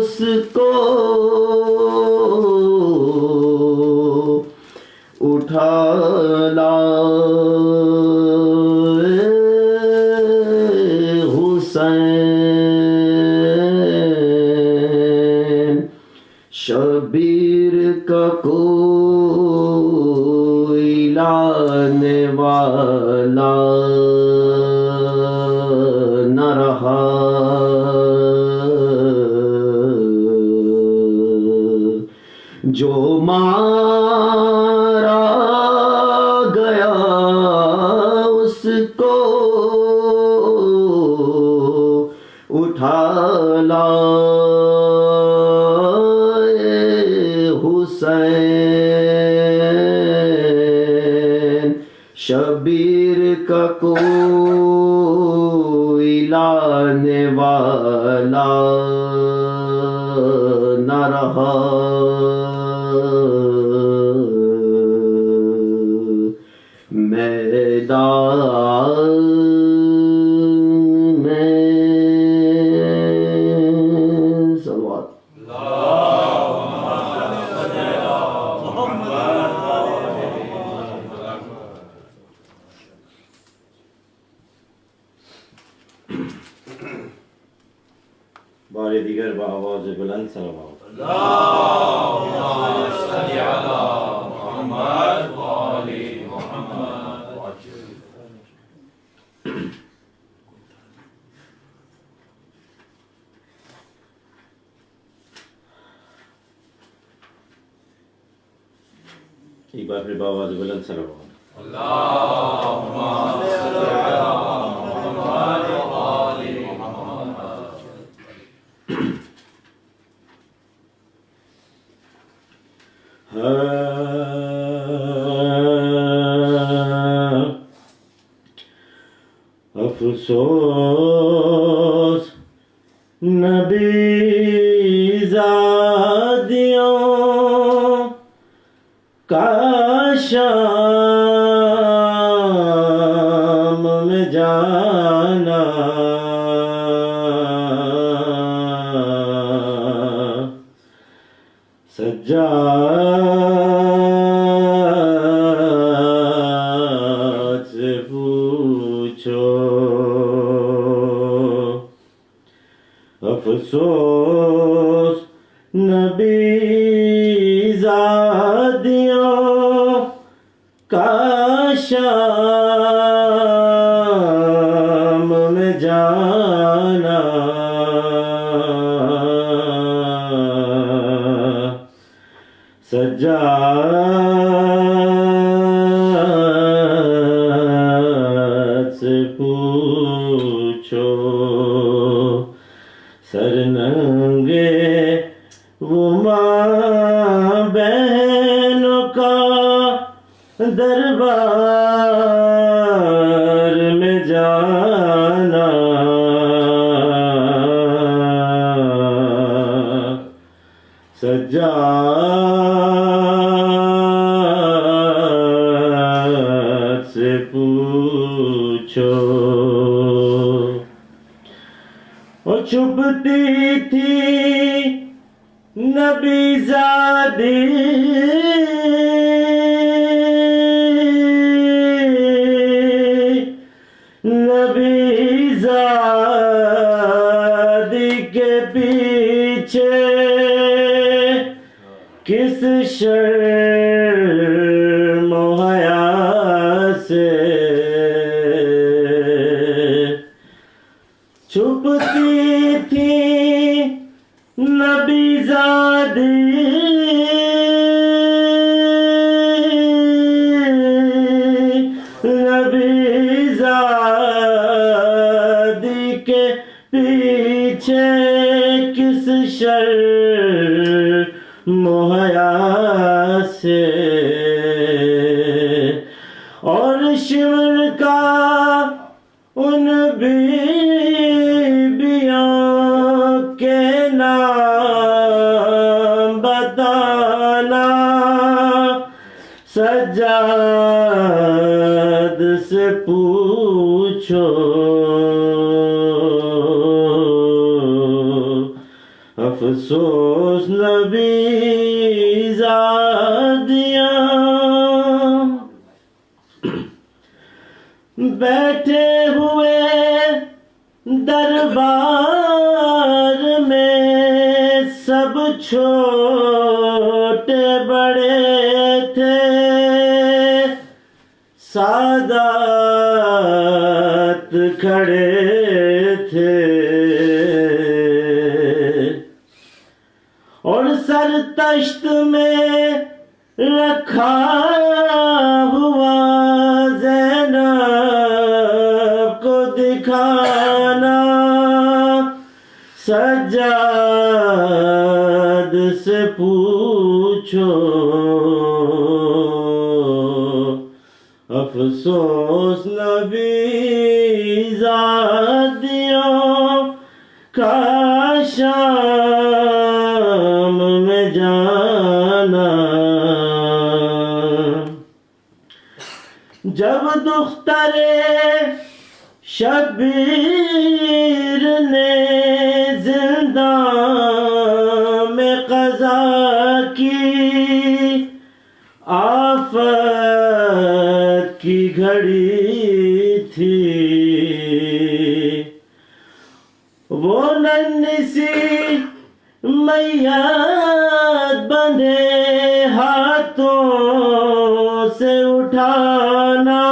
اس کو اٹھا لائے حسین شبیر کا کوئی لانے والا نہ رہا جو مارا گیا اس کو اٹھا لائے حسین شبیر کا کوئی لانے والا نہ رہا میدان میں صلوات بار دیگر با آواز بلند صلوات ایک بار پھر باواز بلند صلوات افسوس نبی زادیوں کا شام میں جانا سجاد سے پوچھو افسوس نبی زادیوں کا شام میں جانا سجاد سے پوچھو سرننگے وہ ماں بہنوں کا دربار میں جانا سجاد سے پوچھو وہ چھپتی تھی نبی زادی نبی زادی کے پیچھے کس شرم و حیا سے چھپتی تھی نبی زادی نبی زادی کے پیچھے کس شرم و حیا سے اور شمر کا ان بیبیوں کے نام بتانا سجاد سے پوچھو افسوس نبی زادیاں بیٹھے ہوئے دربار میں سب چھوٹے بڑے تھے، سادات کھڑے تھے، اور سر تشت میں رکھا ہوا زینب کو دکھانا، سجاد سے پوچھو افسوس نبی زادیوں کا شام میں جانا، جب دختر شبیر نے زندان میں قضا کی، آفت کی گھڑی تھی، وہ ننھی سی میت بندھے ہاتھوں سے اٹھانا،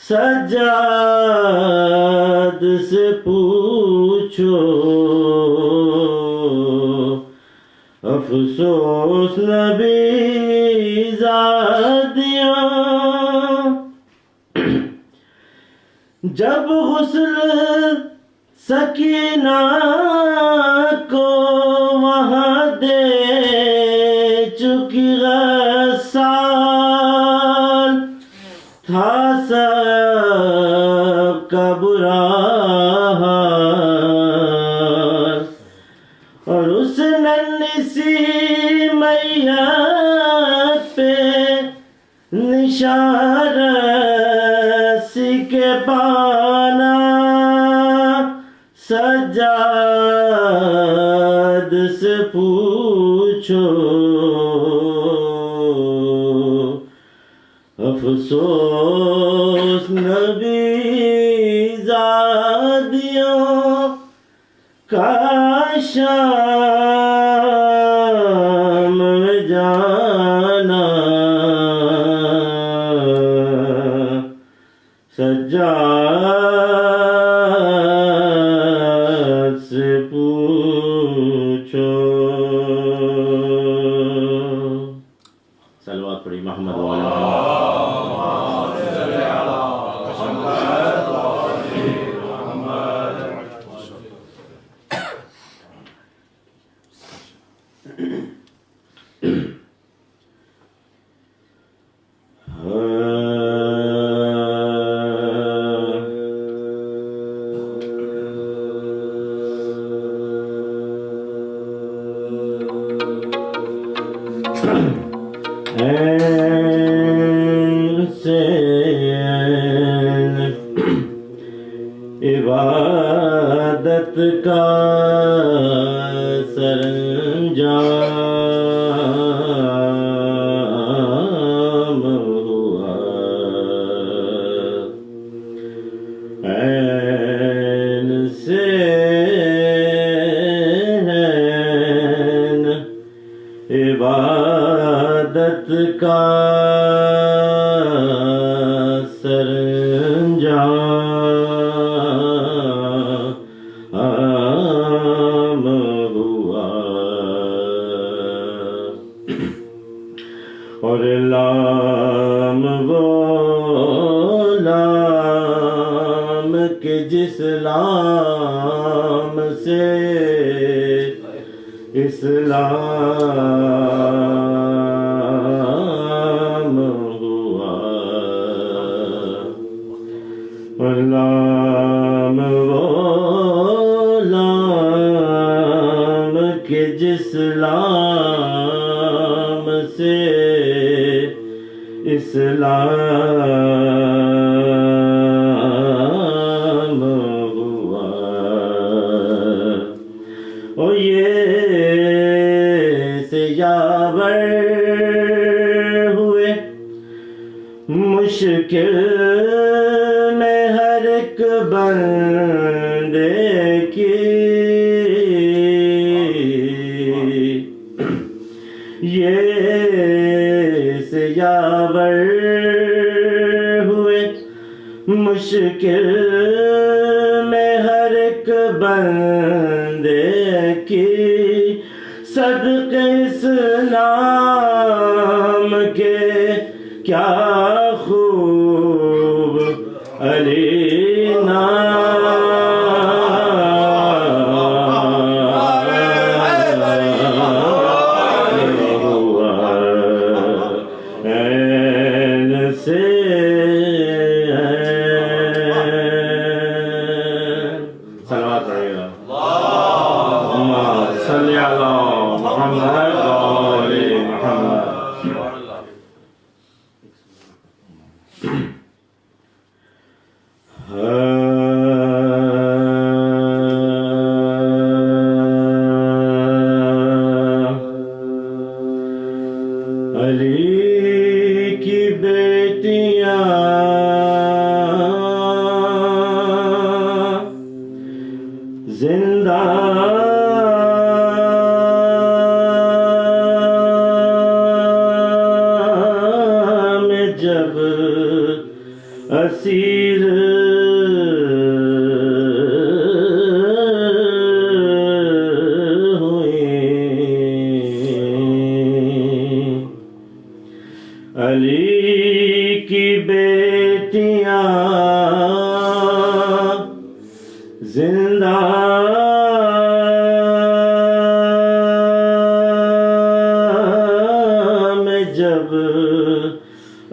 سجاد سے پوچھو افسوس نبی زادیوں، جب غسل سکینہ کو وہاں دے چکی غسال، تھا سب کا برا حال، اور اس ننھی سی میت پہ نشان رسی کے بانا، سجاد سے پوچھو افسوس نبی زادیوں کا شام میں جانا، سجاد سے پوچھو۔ صلوات پڑھی محمد والا عبادت کا سرانجام ہوا، عین سے عین عبادت کا سرانجام ہوا، اور لام وہ لام کہ جس لام سے اسلام ہوا، اور لام وہ لام کہ جس لام سے اسلام ہوا، او یہ سے یاور ہوئے مشکل میں ہر ایک بندے کی یہ سے یاور ہوئے مشکل میں ہر ایک بندے کی صدقے اس نام کے کیا خوب علی نام ہوا عین سے صلوات پڑھیے گا اللہم صلی علی محمد وآل محمد علی کی بیٹیاں زندہ میں جب اسیر علی کی بیٹیاں زندہ میں جب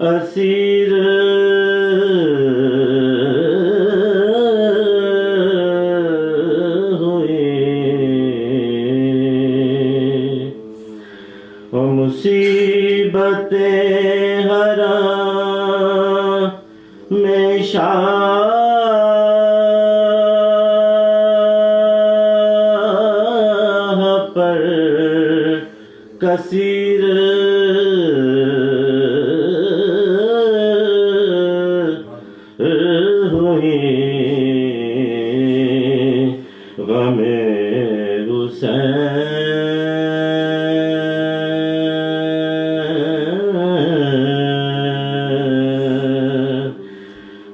اسیر ہوئے وہ مصیبتیں میں شاہ پر کثیر ہوئی غم حسین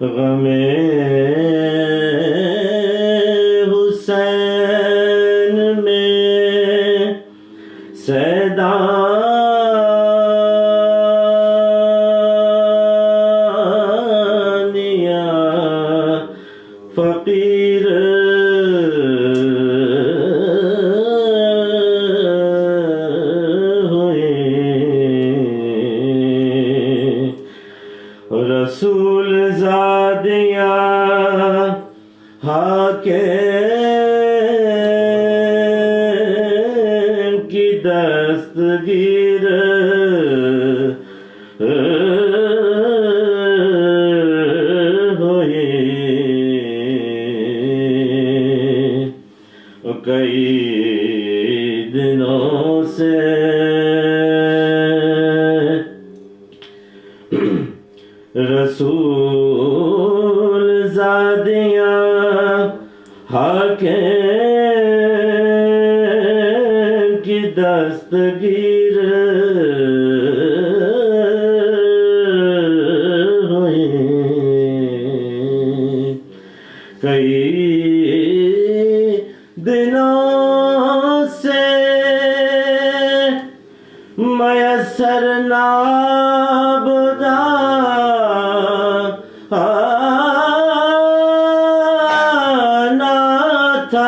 غم حسین میں سیدانیہ فقیر ہوئے رسول زادیاں حاکم کی دستگیر ہوئی کئی دنوں سے رسول زادیاں حاکم کی دستگیر ہوئی کئی دنوں سے میسر نابودا تھا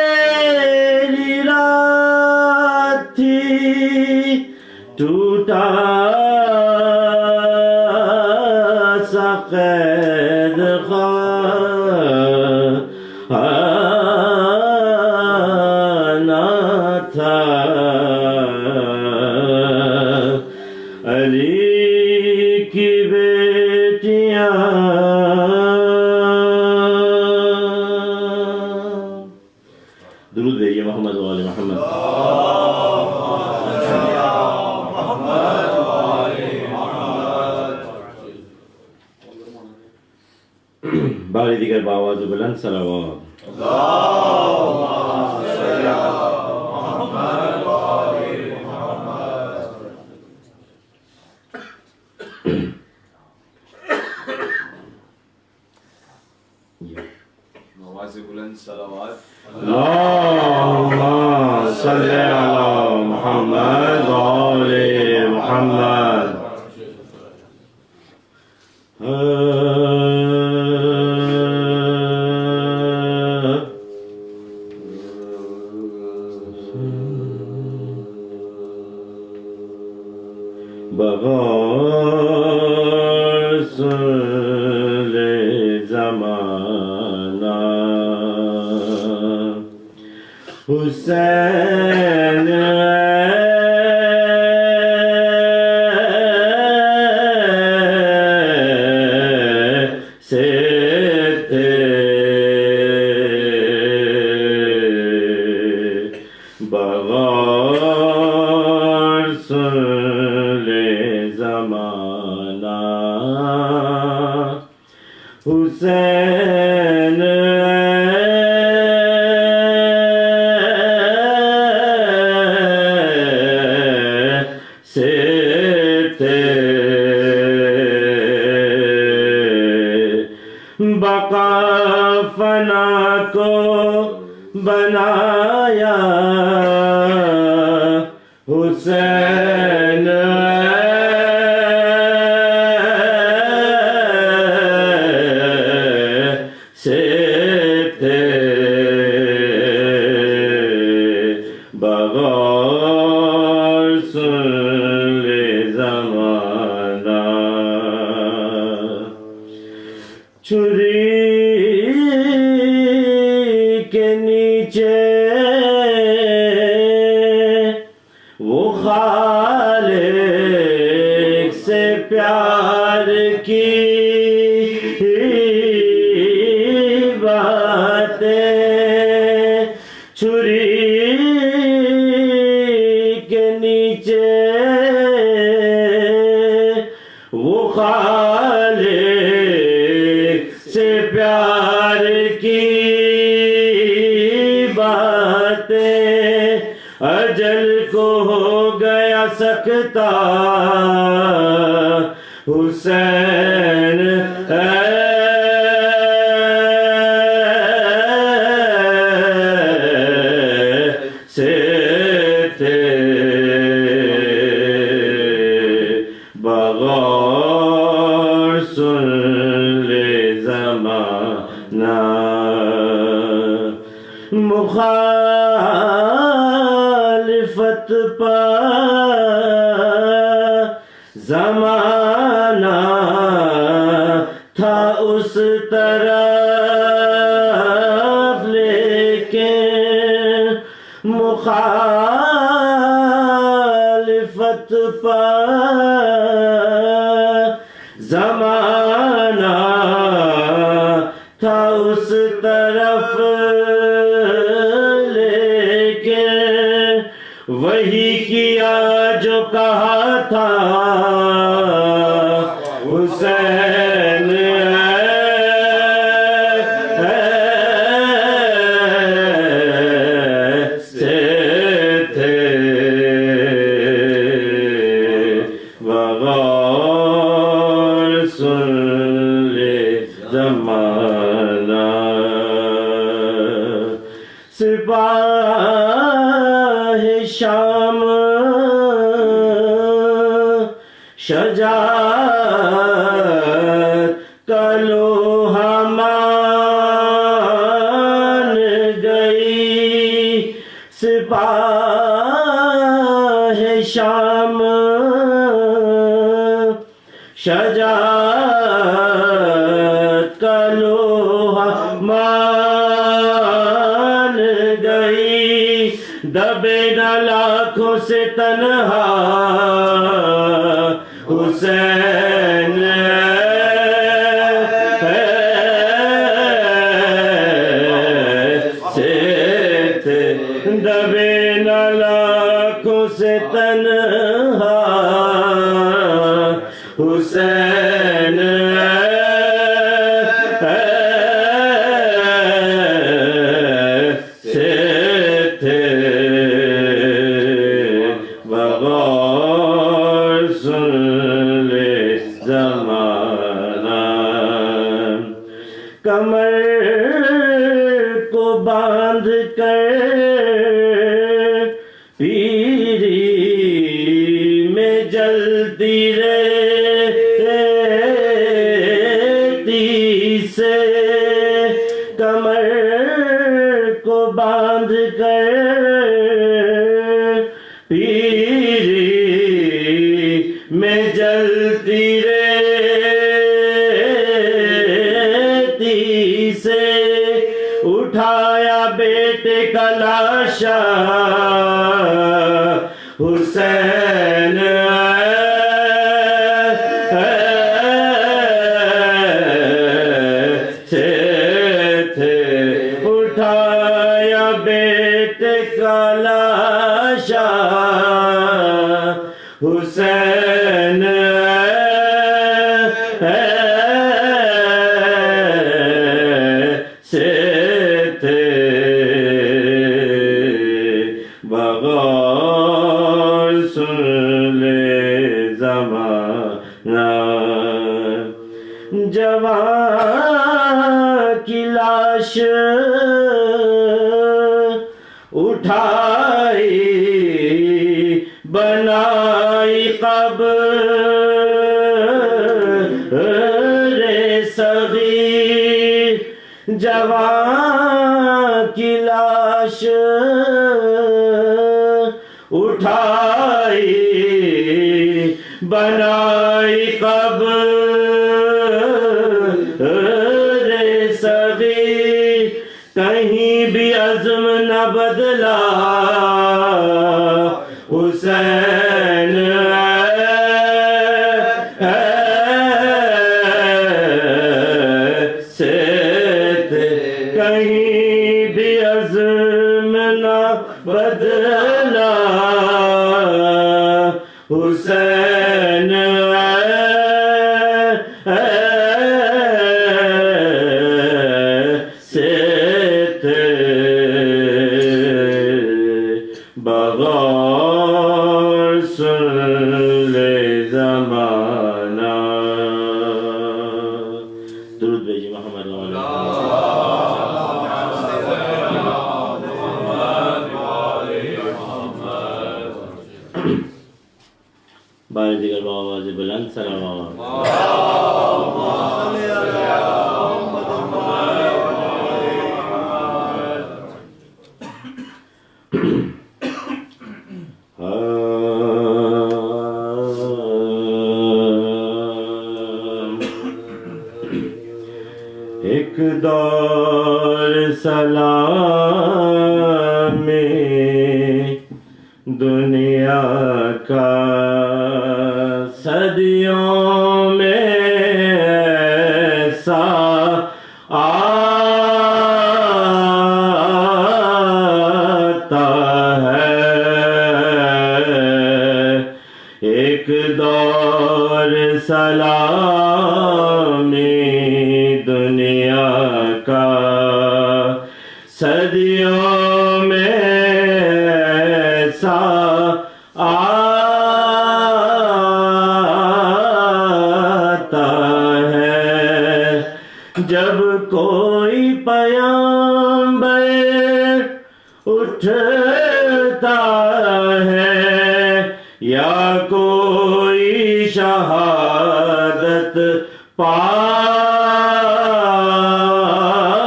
اندھیری رات تھی ٹوٹا سا قید خانہ تھا علی کی بیٹیاں باری دیگر با آواز بلند صلوات. آواز بلند صلوات. اللهم صل على محمد وآل محمد. بغاس لزمانا حسین بغاس لزمانا حسین بقا فنا کو بنایا حسین سے تھے بغور سن لے زمانہ چھری کے نیچے وہ خالق سے پیار کی باتیں چھری کے نیچے وہ خالق سے پیار کی باتیں اجل کو ہو گیا سکتا حسین سے تھے بغور سن لے زمانہ مخالفت پر زمانہ تھا اس طرف لیکن مخالفت پر زمانہ تھا اس طرف لیکن وہی کیا جو کہا تھا حسین سے تھے بغور سن لے زمانہ سپاہ شام شجاعت کا لوہا مان گئی سپاہ شام شجاعت کا لوہا مان گئی دبے نہ لاکھوں سے تنہا حسین سے تھے دبے نہ لاکھوں سے تنہا حسین کمر کو باندھ کر پیری میں جلتی رہتی سے کمر کو باندھ کر پیری میں جلتی رہتی سے اٹھایا بیٹے کا لاشا حسین سے تھے اٹھایا بیٹے کا لاشا حسین سے تھے بغور سن لے زمانہ جوان کی لاش اٹھائی بنائی قبر صغیر جوان کی لاش اٹھائی بنائی قبر صغیر کہیں بھی عزم نہ بدلا حسین سے تھے کہیں بھی عزم نہ بدلا حسین سے تھے بغور سن لے زمانہ درود بھیجیے محمد بار دیگر با آواز بلند سلام ایک دور سلام میں دنیا کا صدیوں میں ایسا آتا ہے ایک دور سلامی دنیا کا صدیوں میں ایسا آتا ہے جب کوئی پیغمبر اٹھتا ہے یا کوئی شہادت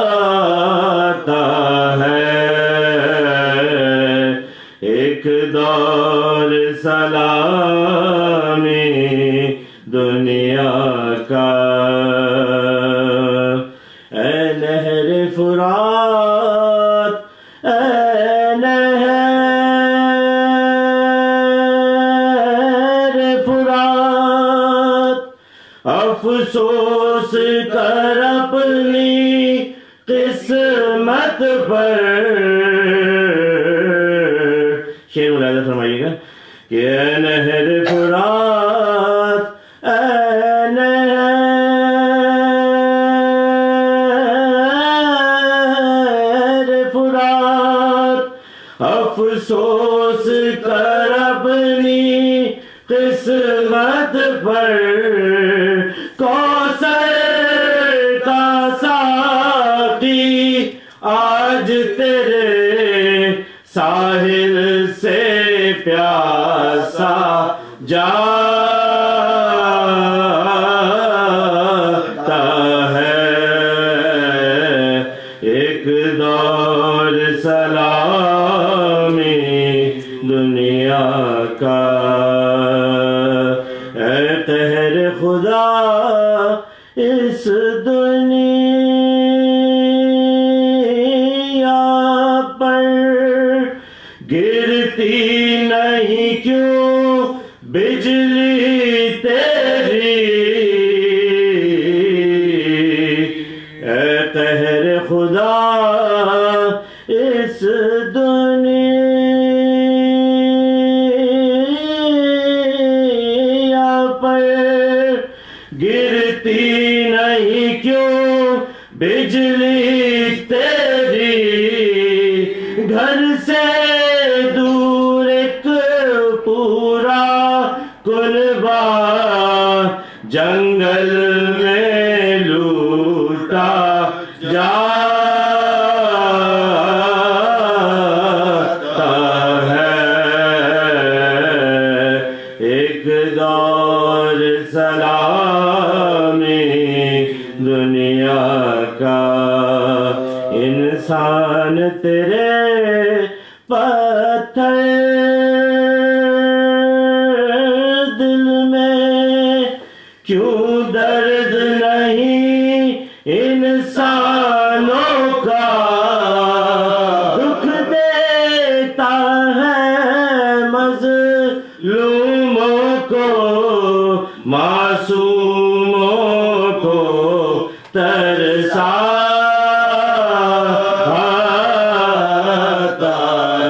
پاتا ہے ایک دور سلامی دنیا کا اے نہر فرات اے نہر فرات افسوس کر اپنی قسمت پر شعر ملاحظہ فرمائیے گا کہ اے نہر فرات اے نہر فرات افسوس کر اپنی قسمت پر کوثر کا سا تیرے ساحل سے پیاسا جاتا ہے ایک دور سلامی دنیا کا اے قہر خدا اس دنیا پر گرتی نہیں کیوں بجلی تیری اے قہر خدا اس دنیا پر گرتی نہیں کیوں بجلی تیری گھر سے دور ایک پورا کنبہ جنگل میں لوٹا جاتا ہے ایک دور سلامی دنیا کا انسان تیرے پتھر دل میں کیوں درد نہیں انسانوں کا دکھ دیتا ہے مظلوموں کو معصوموں کو ترساتا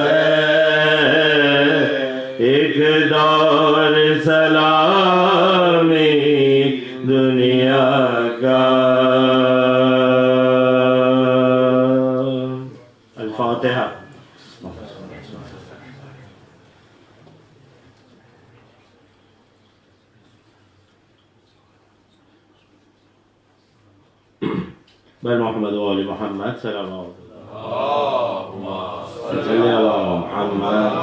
ہے ایک دور سلامی دنیا کا الفاتحہ بل محمد وآل محمد صلی اللہ علیہ وسلم صلی اللہ محمد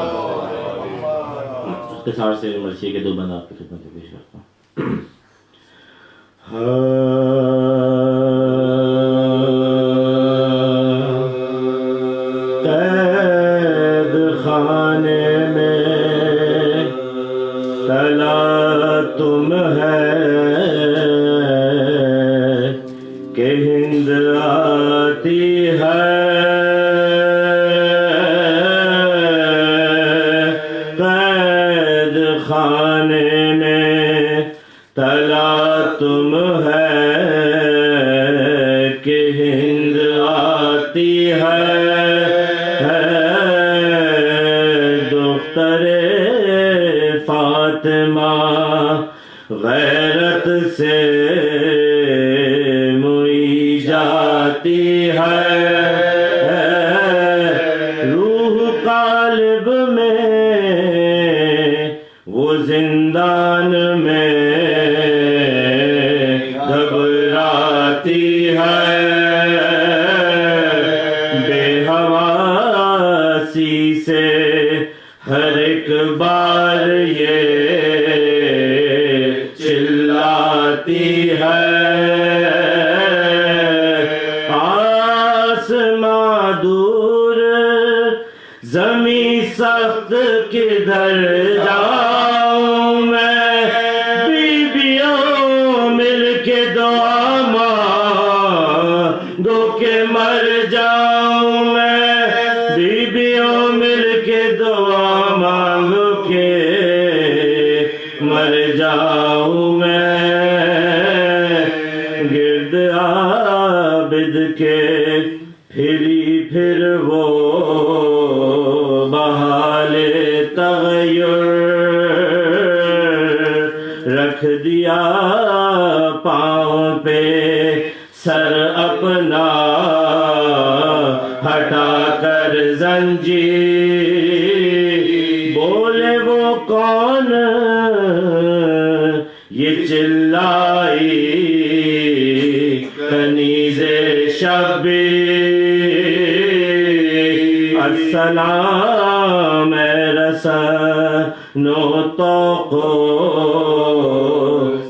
اختصار سے مرثیے کے دو بند آپ کی خدمت میں پیش کرتا ہوں قید خانے میں تلا تم ہے کہ ہند آتی ہے قید خانے میں تلا تم ہے کہ ہند آتی ہے دختر فاطمہ غیرت سے موئی جاتی ہے روح قالب میں وہ زندان میں گھبراتی ہے بے حواسی سے ہر ایک بار یہ چلاتی ہے آسماں دور زمیں سخت کدھر جاؤں میں بیویوں مل کے دعا مانگو کہ مر جاؤں میں بیویوں مل کے دعا مانگو کہ مر جاؤں میں گرد عابد کے پھری پھر وہ بحال تغیر رکھ دیا پاؤں پہ سر اپنا ہٹا کر زنجیر بولے وہ کون یہ چلائی کنیز شبیر سلام رسن و طوق و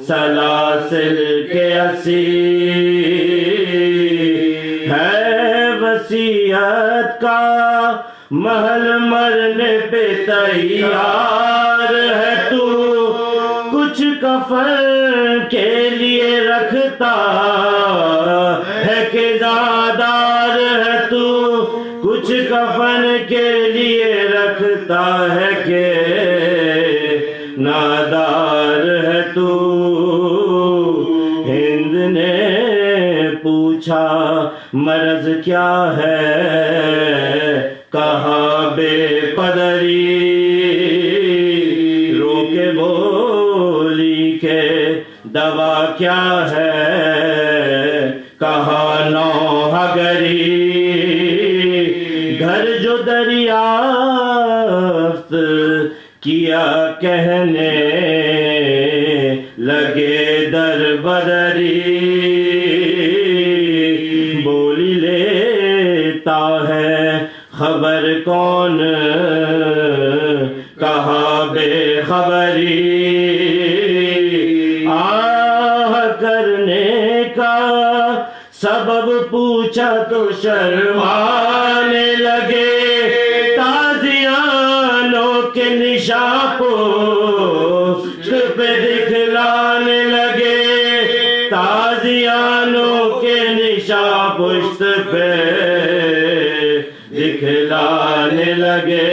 سلاسل کے اسیر ہے وصیت کا محل مرنے پہ تیار ہے تو کچھ کفن کے لیے رکھتا ہے کہ نادار ہے تو کچھ کفن کے لیے رکھتا ہے کہ نادار ہے تو ہند نے پوچھا مرض کیا ہے کہا بے قدری رو کے بولی کہ دوا کیا ہے کہا نوحگری گھر جو دریافت کیا کہنے لگے در بدری بولی لیتا ہے خبر کون کہا بے خبری آہ کرنے کا سبب پوچھا تو شرمانے لگے تازیانوں کے نشاں پشت پہ دکھلانے لگے تازیانوں کے نشاں پشت پہ دکھلانے لگے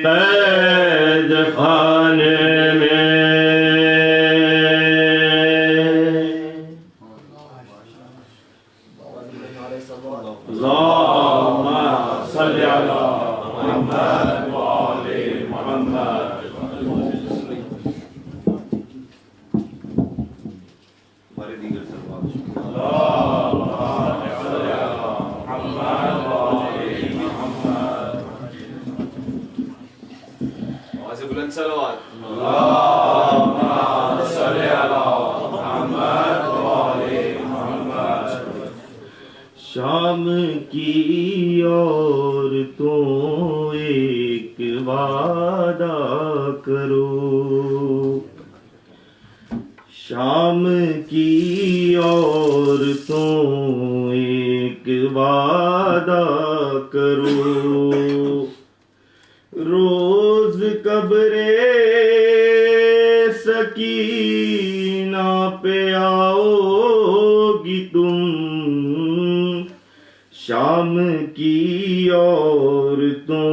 قید خانے میں اللہم صلی علی محمد وآل محمد ہمارے دیگر سلوات آواز بلند صلوات شام کی عورتوں ایک وعدہ کرو شام کی عورتوں ایک وعدہ کرو روز قبر سکینہ پہ آؤ گی تم شام کی عورتوں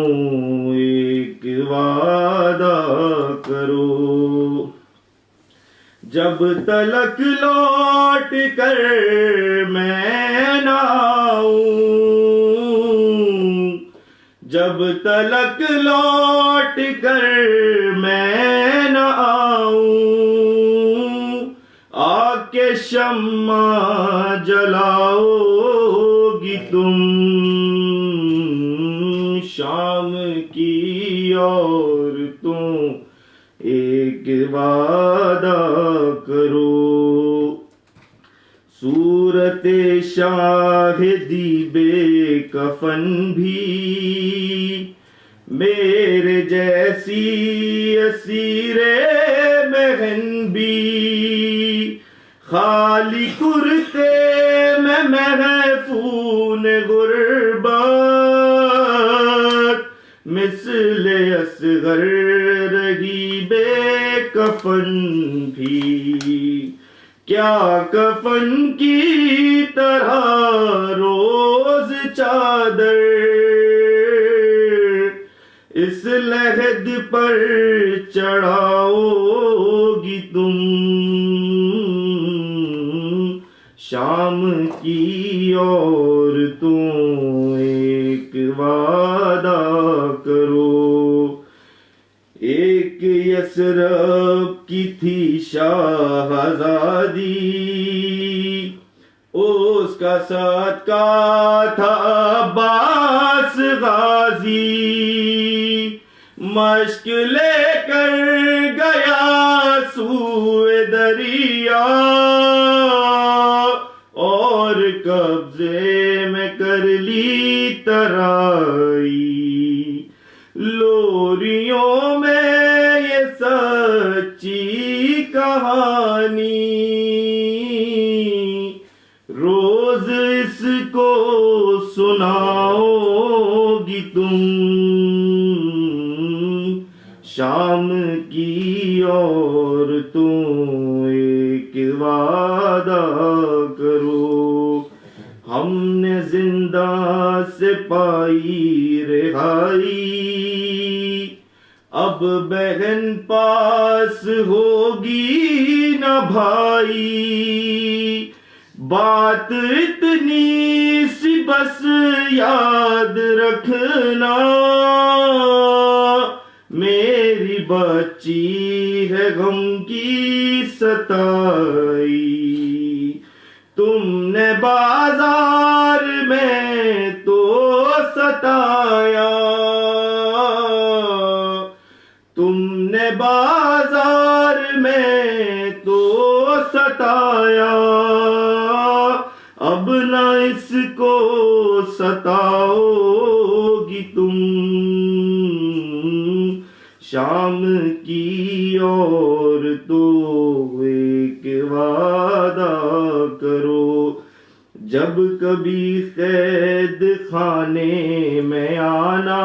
ایک وعدہ کرو جب تلک لوٹ کر میں نہ آؤں جب تلک لوٹ کر میں نہ آؤں آ کے شمع جلاؤ گی تم شام کی عورتوں ایک وعدہ کرو صورت شاہدی بے کفن بھی میرے جیسی اسیر مہن بھی خالی کرتے میں محفون غربت مثل اصغر رہی بے کفن بھی کیا کفن کی طرح روز چادر اس لحد پر چڑھاؤ گی تم شام کی عورتوں ایک وعدہ کرو ایک یثرب کی تھی شاہزادی اس کا ساتھ کا تھا عباس غازی مشق لے کر گیا سوئے دریا اور قبضے میں کر لی ترائی لوریوں میں یہ سچی کہانی روز اس کو سناؤ گی تم شام کی عورتوں ایک وعدہ کرو ہم نے زندہ سے پائی رہائی اب بہن پاس ہوگی نہ بھائی بات اتنی سی بس یاد رکھنا میری بچی ہے غم کی ستائی تم نے بازار میں تو ستایا تم نے بازار میں تو ستایا اب نہ اس کو ستاؤ گی تم شام کی عورتوں ایک وعدہ کرو جب کبھی قید خانے میں آنا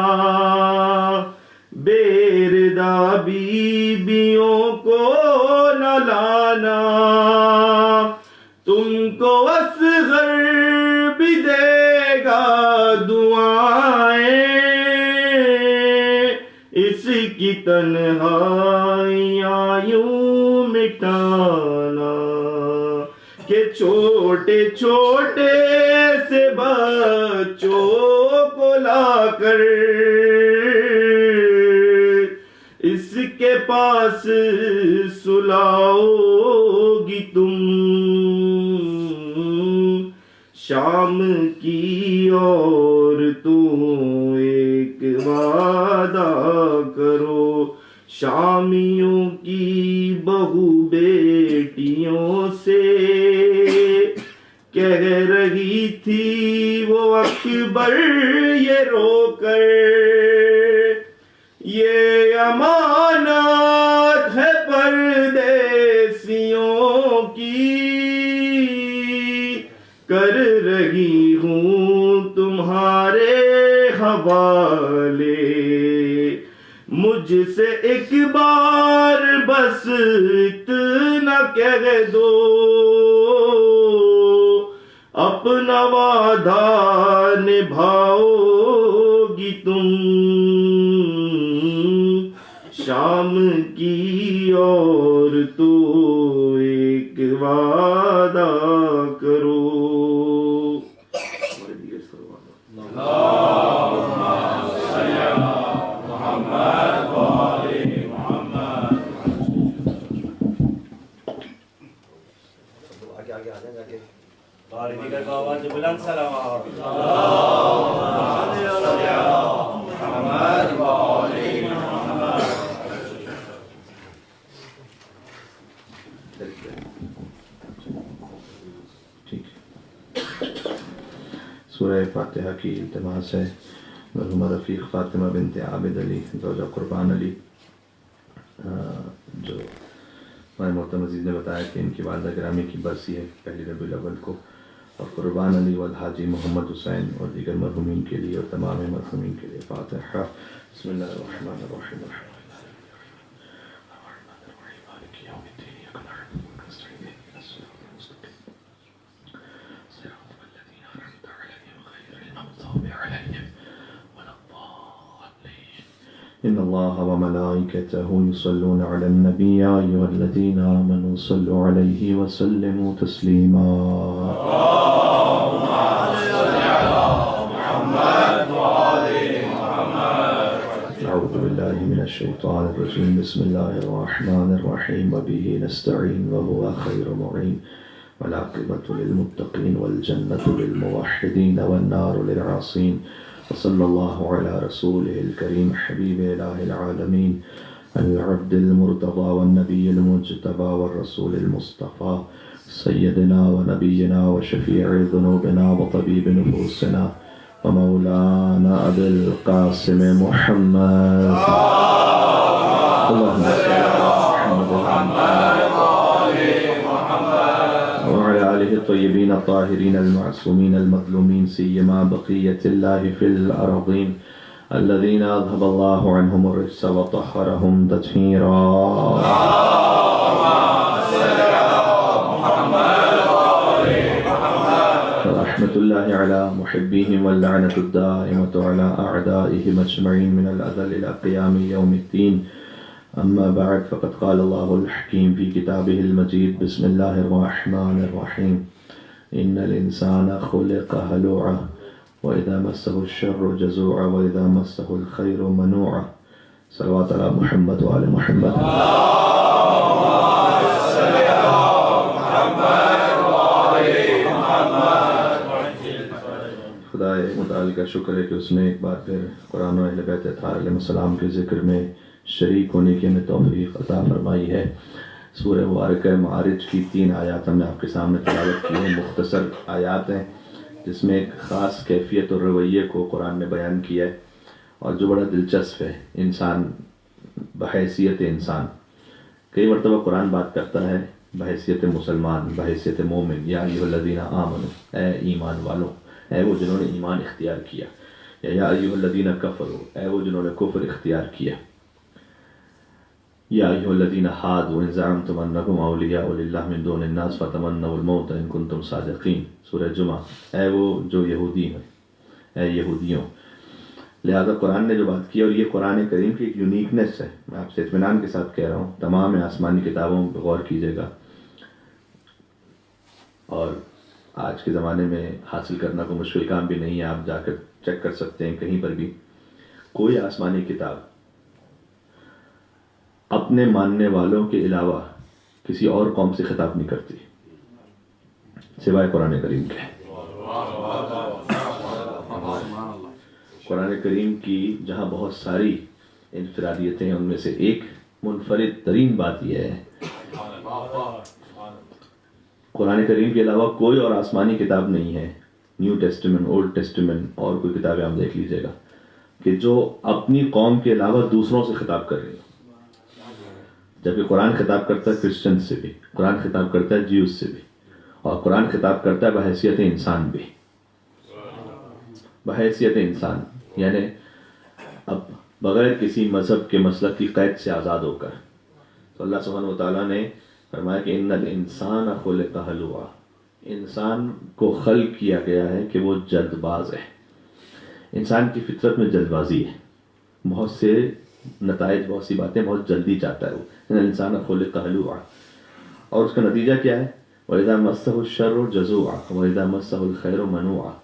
بیردہ بیویوں کو نہ لانا تم کو اصغر بھی دے گا دعائیں اس کی تنہائیاں یوں مٹانا کہ چھوٹے چھوٹے سے بچوں کو لا کر اس کے پاس سلاؤ گی تم شام کی عورتوں ایک وعدہ کرو شامیوں کی بہو بیٹیوں سے کہہ رہی تھی وہ اکبر یہ رو کر یہ امانت ہے پردیسیوں کی کر رہی ہوں تمہارے حوالے مجھ سے ایک بار بس اتنا کہہ دو اپنا وعدہ نبھاؤ گی تم شام کی عورتوں ایک وعدہ کرو آواز بلند سلام سورہ فاتحہ کی التماس ہے مرحومہ رفیق فاطمہ بنت عابد علی زوجہ قربان علی جو ہمارے محترم عزیز نے بتایا کہ ان کی والدہ گرامی کی برسی ہے پہلی ربیع الاول کو اور قربان علی والحاجی محمد حسین اور دیگر مرحومین کے لیے اور تمام مرحومین کے لیے فاتحہ بسم اللہ الرحمن الرحیم إن الله وملائكته يصلون على النبي يا أيها الذين آمنوا صلوا عليه وسلموا تسليما اللهم صل على محمد وآل محمد أعوذ بالله من الشيطان الرجيم بسم الله الرحمن الرحيم وبه نستعين وهو خير معين والعاقبة للمتقين والجنة للموحدين والنار للعاصين وصلى الله على رسوله الكريم حبيب إله العالمين العبد المرتضى والنبي المجتبى والرسول المصطفى سيدنا ونبينا وشفيع ذنوبنا وطبيب نفوسنا ومولانا أبي القاسم محمد اللهم صل على محمد وعلى آله الطيبين الطاهرين المعصومين المظلومين سيما بقية الله في الأرضين الذين أذهب الله عنهم الرجس وطهرهم تطهيرا. رحمة الله على محبيهم واللعنة الدائمة على أعدائهم أجمعين من الأزل إلى قيام يوم الدين. أما بعد فقد قال الله الحكيم في كتابه المجيد بسم الله الرحمن الرحيم إن الإنسان خلق هلوعا وإذا مسه الشر جزوعا وإذا مسه الخير منوعا. صلوات على محمد وآل محمد. خدائے متعال کا شکر ہے کہ اس نے ایک بار پھر قرآن و اہل بیت اطہار علیہ السلام کے ذکر میں شریک ہونے کی ہمیں توفیق عطا فرمائی ہے. سورہ مبارکہ معارج کی 3 آیات ہم نے آپ کے سامنے تلاوت کی ہیں. مختصر آیات ہیں جس میں ایک خاص کیفیت اور رویے کو قرآن نے بیان کیا ہے اور جو بڑا دلچسپ ہے. انسان بحیثیت انسان کئی مرتبہ قرآن بات کرتا ہے بحیثیت مسلمان، بحیثیت مومن، یا ایھا الذین آمنوا، اے ایمان والوں، اے وہ جنہوں نے ایمان اختیار کیا، یا ایھا الذین کفروا، اے وہ جنہوں نے کفر اختیار کیا، یا ایھا الذین ھادوا ان زعمتم انکم اولیاء للہ من دون الناس فتمنوا الموت ان کنتم صادقین. سورہ جمعہ. اے وہ جو یہودی ہیں، اے یہودیوں. لہذا قرآن نے جو بات کی، اور یہ قرآن کریم کی ایک یونیکنیس ہے، میں آپ سے اطمینان کے ساتھ کہہ رہا ہوں، تمام آسمانی کتابوں پہ غور کیجیے گا اور آج کے زمانے میں حاصل کرنا کوئی مشکل کام بھی نہیں ہے. آپ جا کر چیک کر سکتے ہیں کہیں پر بھی. کوئی آسمانی کتاب اپنے ماننے والوں کے علاوہ کسی اور قوم سے خطاب نہیں کرتی سوائے قرآن کریم کے. قرآن کریم کی جہاں بہت ساری انفرادیتیں ہیں، ان میں سے ایک منفرد ترین بات یہ ہے قرآن کریم کے علاوہ کوئی اور آسمانی کتاب نہیں ہے، نیو ٹیسٹمنٹ، اولڈ ٹیسٹمنٹ اور کوئی کتابیں آپ دیکھ لیجیے گا، کہ جو اپنی قوم کے علاوہ دوسروں سے خطاب کر رہی ہے. جبکہ قرآن خطاب کرتا ہے کرسچن سے بھی، قرآن خطاب کرتا ہے جیوز سے بھی، اور قرآن خطاب کرتا ہے بحیثیت انسان بھی. بحیثیت انسان یعنی اب بغیر کسی مذہب کے مسلک کی قید سے آزاد ہو کر. تو اللہ سبحانہ و تعالیٰ نے فرمایا کہ ان الانسان خلق ہلوعا، انسان کو خلق کیا گیا ہے کہ وہ جلد باز ہے. انسان کی فطرت میں جلد بازی ہے، بہت سے نتائج، بہت سی باتیں بہت جلدی چاہتا ہے وہ. ان الانسان خلق ہلوعا، اور اس کا نتیجہ کیا ہے؟ وَإِذَا مَسَّهُ الشَّرُّ جَزُوعًا وَإِذَا مَسَّهُ الْخَيْرُ مَنُوعًا.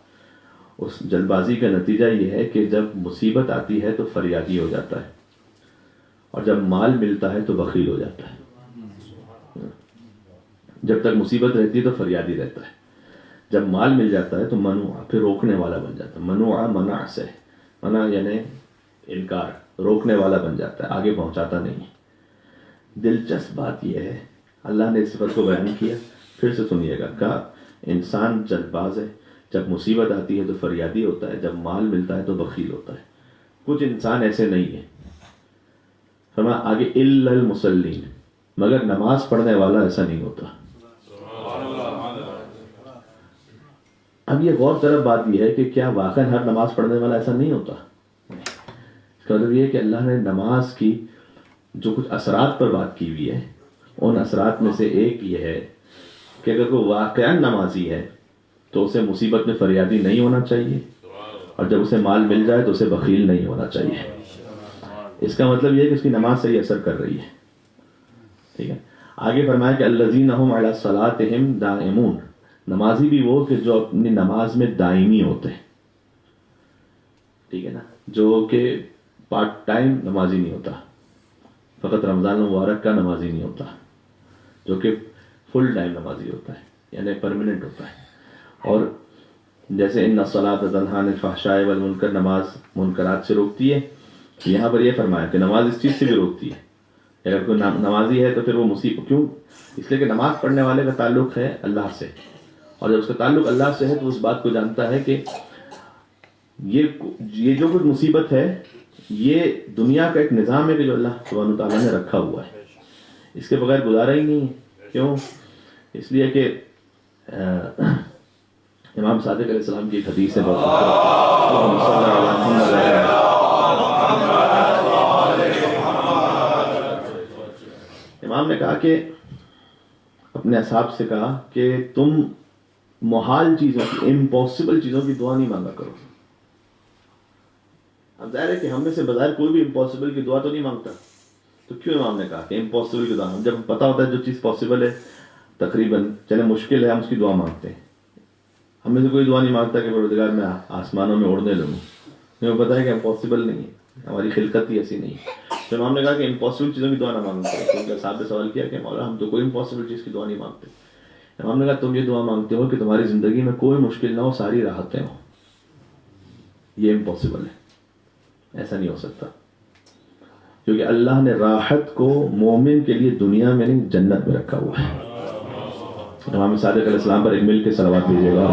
اس جلد بازی کا نتیجہ یہ ہے کہ جب مصیبت آتی ہے تو فریادی ہو جاتا ہے، اور جب مال ملتا ہے تو بخیل ہو جاتا ہے. جب تک مصیبت رہتی ہے تو فریادی رہتا ہے، جب مال مل جاتا ہے تو منوع، پھر روکنے والا بن جاتا ہے. منوع منع سے، منع یعنی انکار، روکنے والا بن جاتا ہے، آگے پہنچاتا نہیں ہے. دلچسپ بات یہ ہے اللہ نے اس صفت کو بیان کیا. پھر سے سنیے گا، کہا انسان جلد باز ہے، جب مصیبت آتی ہے تو فریادی ہوتا ہے، جب مال ملتا ہے تو بخیل ہوتا ہے. کچھ انسان ایسے نہیں ہیں. فرمایا آگے الا المصلین، مگر نماز پڑھنے والا ایسا نہیں ہوتا. اب یہ غور طرف بات یہ ہے کہ کیا واقعا ہر نماز پڑھنے والا ایسا نہیں ہوتا؟ اس کا مطلب یہ ہے کہ اللہ نے نماز کی جو کچھ اثرات پر بات کی ہوئی ہے، ان اثرات میں سے ایک یہ ہے کہ اگر کوئی واقعا نمازی ہے تو اسے مصیبت میں فریادی نہیں ہونا چاہیے، اور جب اسے مال مل جائے تو اسے بخیل نہیں ہونا چاہیے. اس کا مطلب یہ ہے کہ اس کی نماز صحیح اثر کر رہی ہے. ٹھیک ہے. آگے فرمایا کہ الذین هم علی صلاتهم دائمون، نمازی بھی وہ کہ جو اپنی نماز میں دائمی ہوتے ہیں. ٹھیک ہے نا، جو کہ پارٹ ٹائم نمازی نہیں ہوتا، فقط رمضان مبارک کا نمازی نہیں ہوتا، جو کہ فل ٹائم نمازی ہوتا ہے، یعنی پرماننٹ ہوتا ہے. اور جیسے ان الصلاۃ تنہی عن الفحشاء والمنکر، نماز منکرات سے روکتی ہے، یہاں پر یہ فرمایا کہ نماز اس چیز سے بھی روکتی ہے. اگر کوئی نمازی ہے تو پھر وہ مصیبت، کیوں؟ اس لیے کہ نماز پڑھنے والے کا تعلق ہے اللہ سے، اور جب اس کا تعلق اللہ سے ہے تو اس بات کو جانتا ہے کہ یہ جو کچھ مصیبت ہے یہ دنیا کا ایک نظام ہے کہ جو اللہ سبحانہ و تعالیٰ نے رکھا ہوا ہے، اس کے بغیر گزارا ہی نہیں ہے. کیوں؟ اس لیے کہ امام صادق علیہ السلام کی ایک حدیث ہے امام نے کہا کہ اپنے اصحاب سے کہا کہ تم محال چیزوں کی، امپاسبل چیزوں کی دعا نہیں مانگا کرو. اب ظاہر ہے کہ ہم میں سے بظاہر کوئی بھی امپاسبل کی دعا تو نہیں مانگتا، تو کیوں امام نے کہا کہ امپاسبل کی دعا؟ جب پتہ ہوتا ہے جو چیز پاسبل ہے تقریباً، چلے مشکل ہے، ہم اس کی دعا مانگتے ہیں. ہم میں سے کوئی دعا نہیں مانگتا کہ پروردگار میں آسمانوں میں اڑنے لگوں، ہمیں پتہ ہے کہ امپاسبل نہیں ہے، ہماری خلقت ہی ایسی نہیں ہے. تو امام نے کہا کہ امپاسبل چیزوں کی دعا نہ مانگو. تو ان کے صاحب نے سوال کیا کہ مولا ہم تو کوئی امپاسبل چیز کی دعا نہیں مانگتے. امام نے کہا تم یہ دعا مانگتے ہو کہ تمہاری زندگی میں کوئی مشکل نہ ہو، ساری راحتیں ہوں. یہ امپاسبل ہے، ایسا نہیں ہو سکتا، کیونکہ اللہ نے راحت کو مومن کے لیے دنیا میں نہیں جنت میں رکھا ہوا ہے. امام صادق علیہ السلام پر ایک مل کے صلوات دیجیے گا.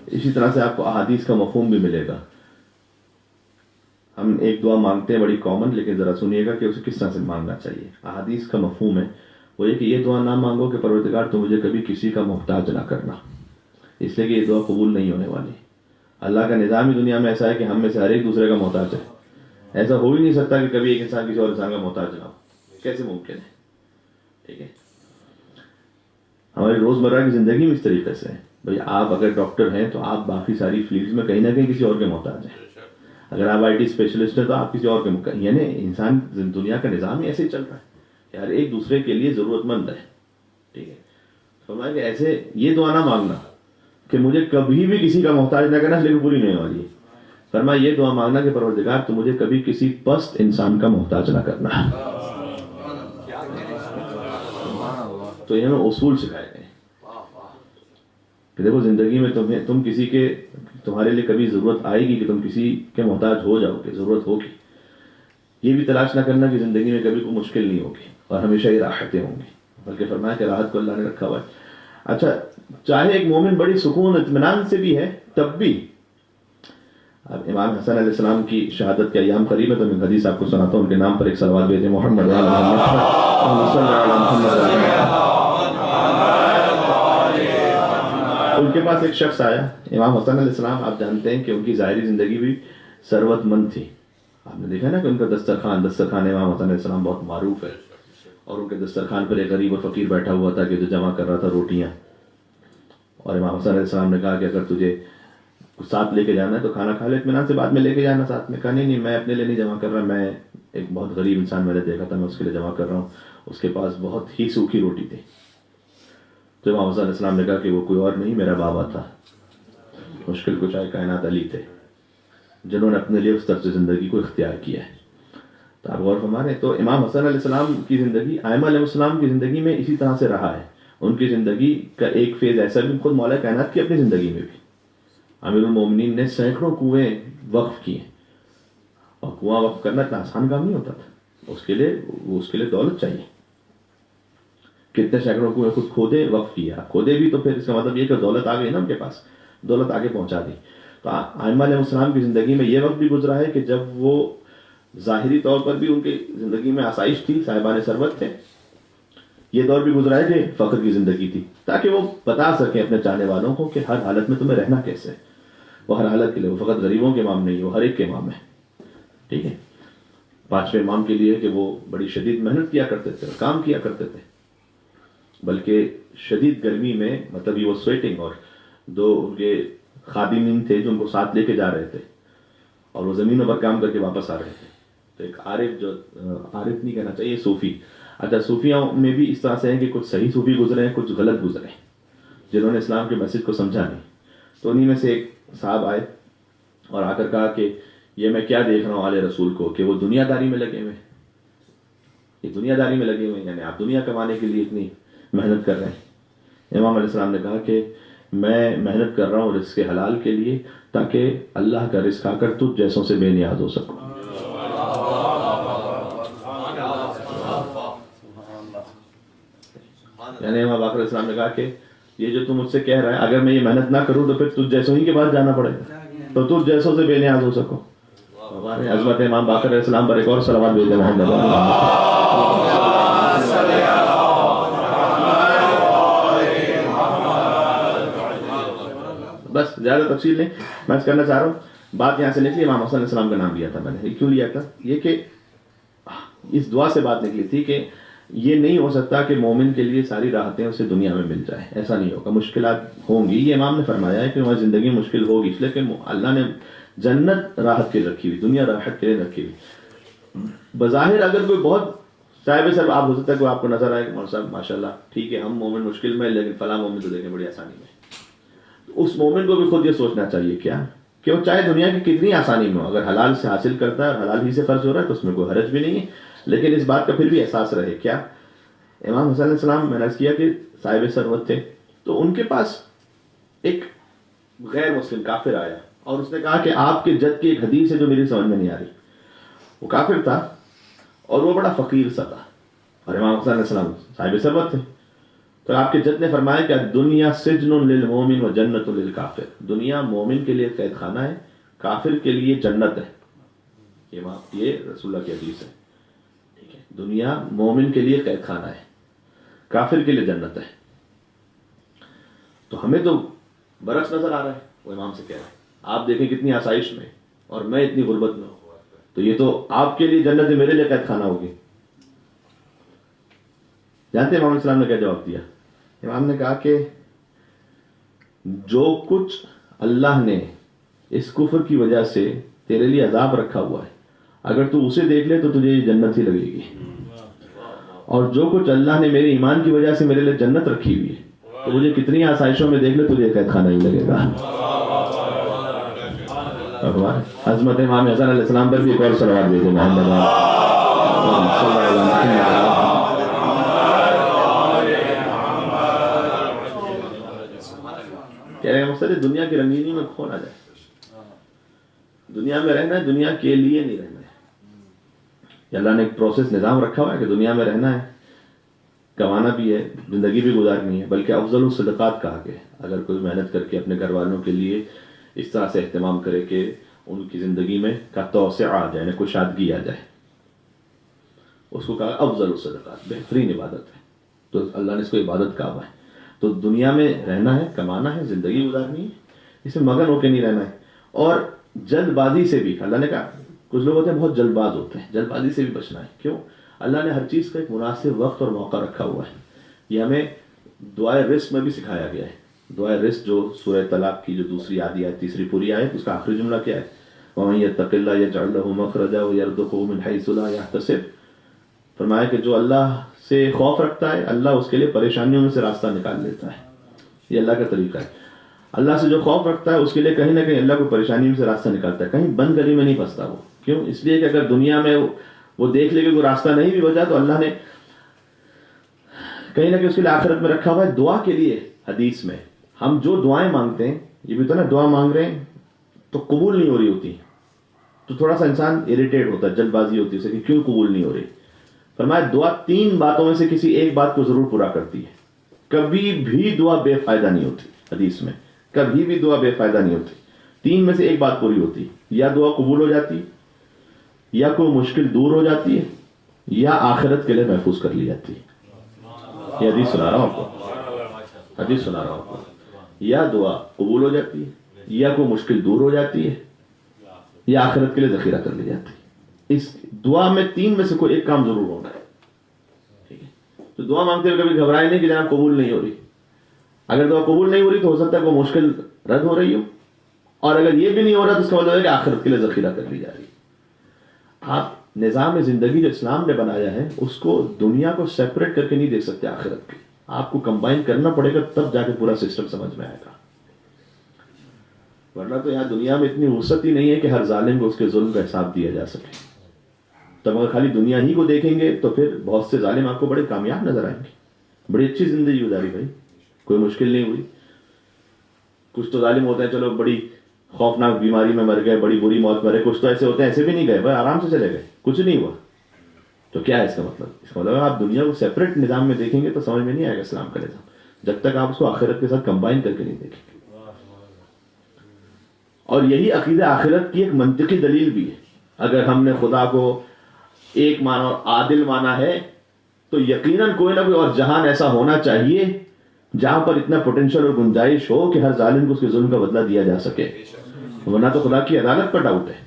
اسی طرح سے آپ کو احادیث کا مفہوم بھی ملے گا. ہم ایک دعا مانگتے ہیں بڑی کامن، لیکن ذرا سنیے گا کہ اسے کس طرح سے مانگنا چاہیے. احادیث کا مفہوم ہے وہ یہ کہ یہ دعا نہ مانگو کہ پروردگار تو مجھے کبھی کسی کا محتاج نہ کرنا، اس لیے کہ یہ دعا قبول نہیں ہونے والی. اللہ کا نظام ہی دنیا میں ایسا ہے کہ ہم میں سے ہر ایک دوسرے کا محتاج ہے. ایسا ہو ہی نہیں سکتا کہ کبھی ایک انسان کسی اور انسان کا محتاج نہ ہو. کیسے ممکن ہے؟ ٹھیک ہے، ہماری روزمرہ کی زندگی میں اس طریقے سے ہے. بھائی آپ اگر ڈاکٹر ہیں تو آپ باقی ساری فیلڈز میں کہیں نہ کہیں کسی اور کے محتاج ہیں. اگر آپ آئی ٹی اسپیشلسٹ ہیں تو آپ کسی اور کے یعنی انسان دنیا کا نظام ہی ایسے ہی چل رہا ہے کہ ہر ایک دوسرے کے لیے ضرورت مند ہے. ٹھیک ہے، فرمایا کہ ایسے یہ دعا نہ مانگنا کہ مجھے کبھی بھی کسی کا محتاج نہ کرنا، لیکن پوری نہیں ہو رہی ہے. فرمایا یہ دعا مانگنا کہ پروردگار تو مجھے کبھی کسی پست انسان کا محتاج نہ کرنا. تو یہ ہمیں اصول سکھائے گئے کہ دیکھو زندگی میں تم کسی کے، تمہارے لیے کبھی ضرورت آئے گی کہ تم کسی کے محتاج ہو جاؤ گے، ضرورت ہوگی. یہ بھی تلاش نہ کرنا کہ زندگی میں کبھی کوئی مشکل نہیں ہوگی اور ہمیشہ ہی راحتیں ہوں گی، بلکہ فرمایا کہ راحت کو اللہ نے رکھا ہوا ہے. اچھا، چاہے ایک مومن بڑی سکون اطمینان سے بھی ہے تب بھی، اب امام حسن علیہ السلام کی شہادت کے ایام قریب ہے تو میں حدیث آپ کو سناتا ہوں. ان کے نام پر ایک صلوات بھیجیں. محمد ان کے پاس ایک شخص آیا. امام حسن علیہ السلام آپ جانتے ہیں کہ ان کی ظاہری زندگی بھی ثروت مند تھی. آپ نے دیکھا نا کہ ان کا دسترخوان امام حسن علیہ السلام بہت معروف ہے، اور ان کے دسترخوان پر ایک غریب اور فقیر بیٹھا ہوا تھا کہ جو جمع کر رہا تھا روٹیاں. اور امام حسن علیہ السلام نے کہا کہ اگر تجھے کچھ ساتھ لے کے جانا ہے تو کھانا کھا لے اطمینان سے، بعد میں لے کے جانا ساتھ میں. کہا نہیں میں اپنے لیے نہیں جمع کر رہا، میں ایک بہت غریب انسان میں نے دیکھا تھا، میں اس کے لیے جمع کر رہا ہوں، اس کے پاس بہت ہی سوکھی روٹی تھی. تو امام حسن علیہ السلام نے کہا کہ وہ کوئی اور نہیں، میرا بابا تھا، مشکل کشائے کائنات علی تھے، جنہوں نے اپنے لیے اس طرز زندگی کو اختیار کیا ہے. تو آپ غور فرما رہے ہیں. تو امام حسن علیہ السلام کی زندگی، ائمہ علیہ السلام کی زندگی میں اسی طرح سے رہا ہے. ان کی زندگی کا ایک فیز ایسا بھی، خود مولا کائنات کی اپنی زندگی میں بھی امیر المومنین نے سینکڑوں کنویں وقف کیے، اور کنواں وقف کرنا اتنا آسان کام نہیں ہوتا تھا. اس کے لیے دولت چاہیے. کتنے سینکڑوں کنویں خود کھودے، وقف کیا. کھودے بھی تو پھر اس کا مطلب یہ کہ دولت آ گئی نا ان کے پاس، دولت آگے پہنچا دی. تو ائمہ علیہ السلام کی زندگی میں یہ وقت بھی گزرا ہے کہ جب وہ ظاہری طور پر بھی ان کی زندگی میں آسائش تھی، صاحبان ثروت تھے. یہ دور بھی گزرا ہے کہ فقر کی زندگی تھی، تاکہ وہ بتا سکیں اپنے چاہنے والوں کو کہ ہر حالت میں تمہیں رہنا کیسے ہے. وہ ہر حالت کے لیے، وہ فقط غریبوں کے امام نہیں، وہ ہر ایک کے امام ہے. ٹھیک ہے، پانچویں امام کے لیے کہ وہ بڑی شدید محنت کیا کرتے تھے، کام کیا کرتے تھے، بلکہ شدید گرمی میں، مطلب یہ وہ سویٹنگ، اور دو ان کے خادمین تھے جو ان کو ساتھ لے کے جا رہے تھے، اور وہ زمینوں پر کام کر کے واپس آ رہے تھے. تو ایک عارف، جو عارف نہیں کہنا چاہیے، صوفی. اچھا، صوفیوں میں بھی اس طرح سے ہیں کہ کچھ صحیح صوفی گزرے ہیں، کچھ غلط گزرے ہیں، جنہوں نے اسلام کے میسج کو سمجھا نہیں. تو انہی میں سے ایک صاحب آئے اور آ کر کہا کہ یہ میں کیا دیکھ رہا ہوں آل رسول کو کہ وہ دنیا داری میں لگے ہوئے، یہ دنیا داری میں لگے ہوئے ہیں، یعنی آپ دنیا کمانے کے لیے اتنی محنت کر رہے ہیں. امام علیہ السلام نے کہا کہ میں محنت کر رہا ہوں رزق حلال کے لیے، تاکہ اللہ کا رزق آ کر تجھ جیسوں سے بے نیاز ہو سکوں. یعنی امام باقر علیہ السلام نے کہا کہ یہ جو تم مجھ سے کہہ رہا ہے اگر میں یہ محنت نہ کروں تو پھر تجھ جیسوں ہی کے پاس جانا پڑے گا تو تجھ جیسوں سے بے نیاز ہو سکو. ہمارے عظمت امام باقر علیہ السلام پر ایک اور صلوات بھیجیں محمد. بس زیادہ تفصیل نہیں میں کرنا چاہ رہا ہوں. بات یہاں سے نکلی امام حسن علیہ السلام کا نام لیا تھا میں نے. کیوں لیا تھا؟ یہ کہ اس دعا سے بات نکلی تھی کہ یہ نہیں ہو سکتا کہ مومن کے لیے ساری راحتیں اسے دنیا میں مل جائیں. ایسا نہیں ہوگا. مشکلات ہوں گی. یہ امام نے فرمایا ہے کہ وہاں زندگی مشکل ہوگی اس لیے کہ اللہ نے جنت راحت کے لیے رکھی ہوئی, دنیا راحت کے لیے رکھی ہوئی. بظاہر اگر کوئی بہت صاحب سر آپ ہو سکتا ہے کہ آپ کو نظر آئے کہ مولوی صاحب ماشاء اللہ ٹھیک ہے ہم مومن مشکل میں لیکن فلاں مومن تو دیکھیں بڑی آسانی میں. اس مومن کو بھی خود یہ سوچنا چاہیے کیا کہ وہ چاہے دنیا کی کتنی آسانی میں ہو اگر حلال سے حاصل کرتا ہے اور حلال ہی سے خرچ ہو رہا ہے تو اس میں کوئی حرج بھی نہیں ہے, لیکن اس بات کا پھر بھی احساس رہے. کیا امام حسن علیہ السلام میں نے عرض کیا کہ صاحب ثروت تھے تو ان کے پاس ایک غیر مسلم کافر آیا اور اس نے کہا کہ آپ کے جد کی ایک حدیث ہے جو میری سمجھ میں نہیں آ رہی. وہ کافر تھا اور وہ بڑا فقیر سا تھا اور امام حسن علیہ السلام صاحب ثروت تھے. تو آپ کے جد نے فرمایا کہ دنیا سجن للمومن و جنت للکافر. دنیا مومن کے لیے قید خانہ ہے, کافر کے لیے جنت ہے. یہ رسول اللہ کی حدیث ہے. ٹھیک ہے, دنیا مومن کے لیے قید خانہ ہے, کافر کے لیے جنت ہے. تو ہمیں تو برعکس نظر آ رہا ہے. وہ امام سے کہہ رہا ہے آپ دیکھیں کتنی آسائش میں اور میں اتنی غربت میں ہوں, تو یہ تو آپ کے لیے جنت ہے, میرے لیے قید خانہ ہوگی. جانتے ہیں امام السلام نے کیا جواب دیا؟ امام نے کہا کہ جو کچھ اللہ نے اس کفر کی وجہ سے تیرے لیے عذاب رکھا ہوا ہے اگر تو اسے دیکھ لے تو تجھے یہ جنت ہی لگے گی, اور جو کچھ اللہ نے میرے ایمان کی وجہ سے میرے لیے جنت رکھی ہوئی ہے تو مجھے کتنی آسائشوں میں دیکھ لے تجھے قید خانہ ہی لگے گا. عظمت امام حسن علیہ السلام پر بھی ایک اور صلوات بھیجیں محمد. کہہ رہے ہیں مقصد دنیا کی رنگینی میں کھو نہ جائے. دنیا میں رہنا ہے, دنیا کے لیے نہیں رہنا ہے. اللہ نے ایک پروسیس نظام رکھا ہوا ہے کہ دنیا میں رہنا ہے, کمانا بھی ہے, زندگی بھی گزارنی ہے, بلکہ افضل الصدقات کہا کہ اگر کوئی محنت کر کے اپنے گھر والوں کے لیے اس طرح سے اہتمام کرے کہ ان کی زندگی میں کا توسع آ جائے, یعنی کشادگی آ جائے, اس کو کہا افضل الصدقات, بہترین عبادت ہے. تو اللہ نے اس کو عبادت کہا ہے. تو دنیا میں رہنا ہے, کمانا ہے, زندگی گزارنی ہے, اس میں مگن ہو کے نہیں رہنا ہے. اور جلد بازی سے بھی اللہ نے کہا, کچھ لوگ ہوتے ہیں بہت جلد باز ہوتے ہیں, جلد بازی سے بھی بچنا ہے. کیوں؟ اللہ نے ہر چیز کا ایک مناسب وقت اور موقع رکھا ہوا ہے. یہ ہمیں دعائے رزق میں بھی سکھایا گیا ہے. دعائے رزق جو سورہ طلاق کی جو دوسری آدھی آیت تیسری پوری آیت اس کا آخری جملہ کیا ہے؟ وَمَن يَتَّقِ اللَّهَ يَجْعَل لَّهُ مَخْرَجًا وَيَرْزُقْهُ مِنْ حَيْثُ لَا يَحْتَسِبُ. فرمایا کہ جو اللہ سے خوف رکھتا ہے اللہ اس کے لیے پریشانیوں میں سے راستہ نکال لیتا ہے. یہ اللہ کا طریقہ ہے. اللہ سے جو خوف رکھتا ہے اس کے لیے کہیں نہ کہیں اللہ کو پریشانی میں سے راستہ نکالتا ہے, کہیں بند گلی میں نہیں پھنستا وہ. کیوں؟ اس لیے کہ اگر دنیا میں وہ دیکھ لے کہ کوئی راستہ نہیں بھی بچا تو اللہ نے کہیں نہ کہیں اس کے لیے آخرت میں رکھا ہوا ہے. دعا کے لیے حدیث میں ہم جو دعائیں مانگتے ہیں, یہ بھی تو نا دعا مانگ رہے ہیں تو قبول نہیں ہو رہی ہوتی تو تھوڑا سا انسان اریٹیٹ ہوتا ہے, جلد بازی ہوتی ہے اسے کہ کیوں قبول نہیں ہو رہی. فرمایا دعا 3 باتوں میں سے کسی ایک بات کو ضرور پورا کرتی ہے. کبھی بھی دعا بے فائدہ نہیں ہوتی. حدیث میں کبھی بھی دعا بے فائدہ نہیں ہوتی. 3 میں سے ایک بات پوری ہوتی, یا دعا قبول ہو جاتی, یا کوئی مشکل دور ہو جاتی ہے, یا آخرت کے لیے محفوظ کر لی جاتی ہے. یہ حدیث سنا رہا ہوں آپ کو, حدیث سنا رہا ہوں آپ کو. یا دعا قبول ہو جاتی ہے, یا کوئی مشکل دور ہو جاتی ہے, یا آخرت کے لیے ذخیرہ کر لی جاتی ہے. اس دعا میں 3 میں سے کوئی ایک کام ضرور ہونا ہے. ٹھیک ہے, تو دعا مانگتے ہوئے کبھی گھبرائے نہیں کہ جناب قبول نہیں ہو رہی. اگر دعا قبول نہیں ہو رہی تو ہو سکتا ہے کوئی مشکل رد ہو رہی ہو, اور اگر یہ بھی نہیں ہو رہا تو اس کا مطلب ہے کہ آخرت کے لیے ذخیرہ کر لی جا رہی ہے. آپ نظام زندگی جو اسلام نے بنایا ہے اس کو دنیا کو سیپریٹ کر کے نہیں دیکھ سکتے آخرت کے. آپ کو کمبائن کرنا پڑے گا تب جا کے پورا سسٹم سمجھ میں آئے گا. ورنہ تو یہاں دنیا میں اتنی وسعت ہی نہیں ہے کہ ہر ظالم کو اس کے ظلم کا حساب دیا جا سکے. تب اگر خالی دنیا ہی کو دیکھیں گے تو پھر بہت سے ظالم آپ کو بڑے کامیاب نظر آئیں گے, بڑی اچھی زندگی گزاری بھائی, کوئی مشکل نہیں ہوئی. کچھ تو ظالم ہوتے ہیں چلو بڑی خوفناک بیماری میں مر گئے, بڑی بری موت مرے. کچھ تو ایسے ہوتے ہیں ایسے بھی نہیں گئے, بھائی آرام سے چلے گئے, کچھ نہیں ہوا. تو کیا ہے اس کا مطلب؟ اس کا مطلب آپ دنیا کو سیپریٹ نظام میں دیکھیں گے تو سمجھ میں نہیں آئے گا اسلام کا نظام، جب تک آپ اس کو آخرت کے ساتھ کمبائن کر کے نہیں دیکھیں گے. اور یہی عقیدہ آخرت کی ایک منطقی دلیل بھی ہے. اگر ہم نے خدا کو ایک مانا اور عادل مانا ہے تو یقیناً کوئی نہ کوئی اور جہان ایسا ہونا چاہیے جہاں پر اتنا پوٹینشیل اور گنجائش ہو کہ ہر ظالم کو اس کے ظلم کا بدلہ دیا جا سکے. ورنہ تو خدا کی عدالت پر ڈاؤٹ ہے.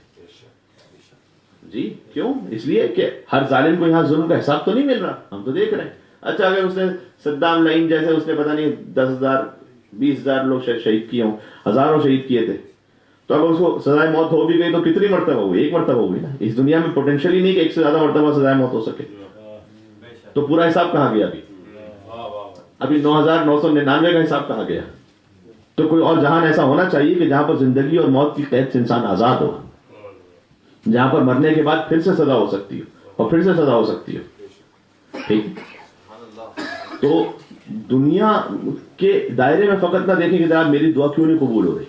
جی کیوں؟ اس لیے کہ ہر ظالم کو یہاں ظلم کا حساب تو نہیں مل رہا، ہم تو دیکھ رہے ہیں. اچھا اگر اس نے صدام لائن جیسے اس نے پتہ نہیں 10,000 20,000 لوگ شہید کیے ہوں، ہزاروں شہید کیے تھے، تو اگر اس کو سزائے موت ہو بھی گئی تو کتنی مرتبہ ہوگی؟ ایک مرتبہ ہوگی نا. اس دنیا میں پوٹینشیل ہی نہیں کہ ایک سے زیادہ مرتبہ سزائے موت ہو سکے. تو پورا حساب کہاں گیا؟ ابھی 9,999 کا حساب کہاں گیا؟ تو کوئی اور جہان ایسا ہونا چاہیے کہ جہاں پر زندگی اور موت کی قید سے انسان آزاد ہو، جہاں پر مرنے کے بعد پھر سے سزا ہو سکتی ہو اور پھر سے سزا ہو سکتی ہو. ٹھیک. تو دنیا کے دائرے میں فقط نہ دیکھیں کہ جناب میری دعا کیوں نہیں قبول ہو رہی.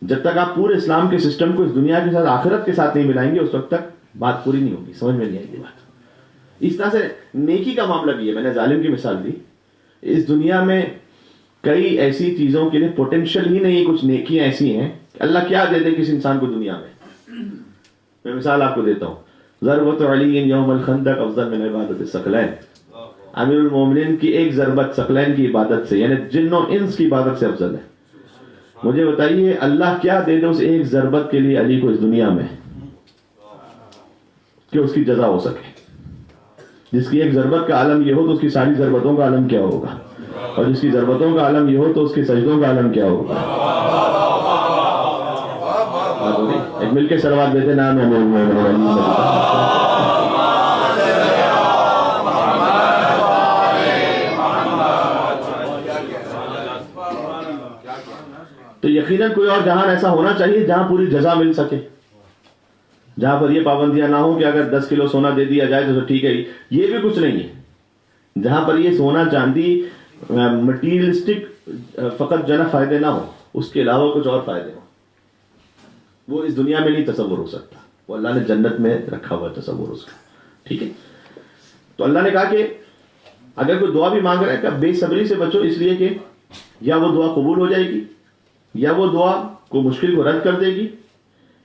جب تک آپ پورے اسلام کے سسٹم کو اس دنیا کے ساتھ آخرت کے ساتھ نہیں ملائیں گے اس وقت تک بات پوری نہیں ہوگی، سمجھ میں نہیں آئے گی بات. اس طرح سے نیکی کا معاملہ بھی ہے. میں نے ظالم کی مثال دی. اس دنیا میں کئی ایسی چیزوں کے لیے پوٹینشیل ہی نہیں. کچھ نیکیاں ایسی ہیں کہ اللہ کیا دے دے کسی انسان کو دنیا میں. میں مثال آپ کو دیتا ہوں. ضربت علی یوم الخندق افضل من عبادت الثقلین. امیر المومنین کی ایک ضربت ثقلین کی عبادت سے، یعنی جن و انس کی عبادت سے افضل ہے. مجھے بتائیے اللہ کیا دے دے اس ایک ضربت کے لیے علی کو اس دنیا میں کہ اس کی جزا ہو سکے. جس کی ایک ضربت کا عالم یہ ہو تو اس کی ساری ضربتوں کا عالم کیا ہوگا، اور جس کی ضربتوں کا عالم یہ ہو تو اس کے سجدوں کا عالم کیا ہوگا. ایک مل کے سلوات دیتے نام تو یقیناً کوئی اور جہان ایسا ہونا چاہیے جہاں پوری جزا مل سکے، جہاں پر یہ پابندیاں نہ ہوں کہ اگر 10 کلو سونا دے دیا جائے تو ٹھیک ہے. یہ بھی کچھ نہیں ہے. جہاں پر یہ سونا چاندی مٹیریلسٹک فقط جو ہے نا فائدے نہ ہو، اس کے علاوہ کچھ اور فائدے ہوں، وہ اس دنیا میں نہیں تصور ہو سکتا. وہ اللہ نے جنت میں رکھا ہوا تصور ہو سکتا. ٹھیک ہے. تو اللہ نے کہا کہ اگر کوئی دعا بھی مانگ رہا ہے کہ بے صبری سے بچو، اس لیے کہ یا وہ دعا قبول ہو جائے گی یا وہ دعا کو مشکل کو رد کر دے گی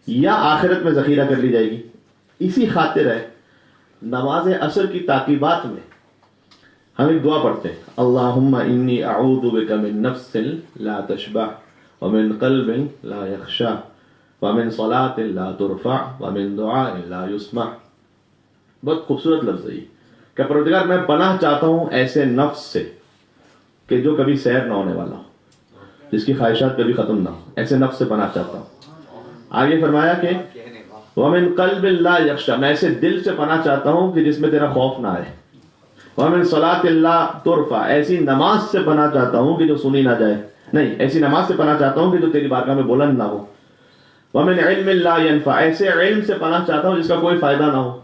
یا آخرت میں ذخیرہ کر لی جائے گی. اسی خاطر ہے نماز عصر کی تعقیبات میں ہم ایک دعا پڑھتے ہیں، اللہم انی اعوذ بک من نفس لا تشبع ومن قلب لا یخشع ومن صلاۃ لا ترفع ومن دعاء لا یسمع. بہت خوبصورت لفظ ہے کہ پروردگار میں پناہ چاہتا ہوں ایسے نفس سے کہ جو کبھی سیر نہ ہونے والا ہو، جس کی خواہشات کبھی ختم نہ ہو. ایسے نفس سے پناہ چاہتا ہوں. آگے فرمایا کہ ومن قلب لا یخشع، میں ایسے دل سے پناہ چاہتا ہوں کہ جس میں تیرا خوف نہ آئے. ومن صلاۃ لا ترفع، ایسی نماز سے پناہ چاہتا ہوں کہ جو سنی نہ جائے، نہیں ایسی نماز سے پناہ چاہتا ہوں کہ جو تیری بارگاہ میں بلند نہ ہو. ومن علم لا ينفع، ایسے علم سے پناہ چاہتا ہوں جس کا کوئی فائدہ نہ ہو.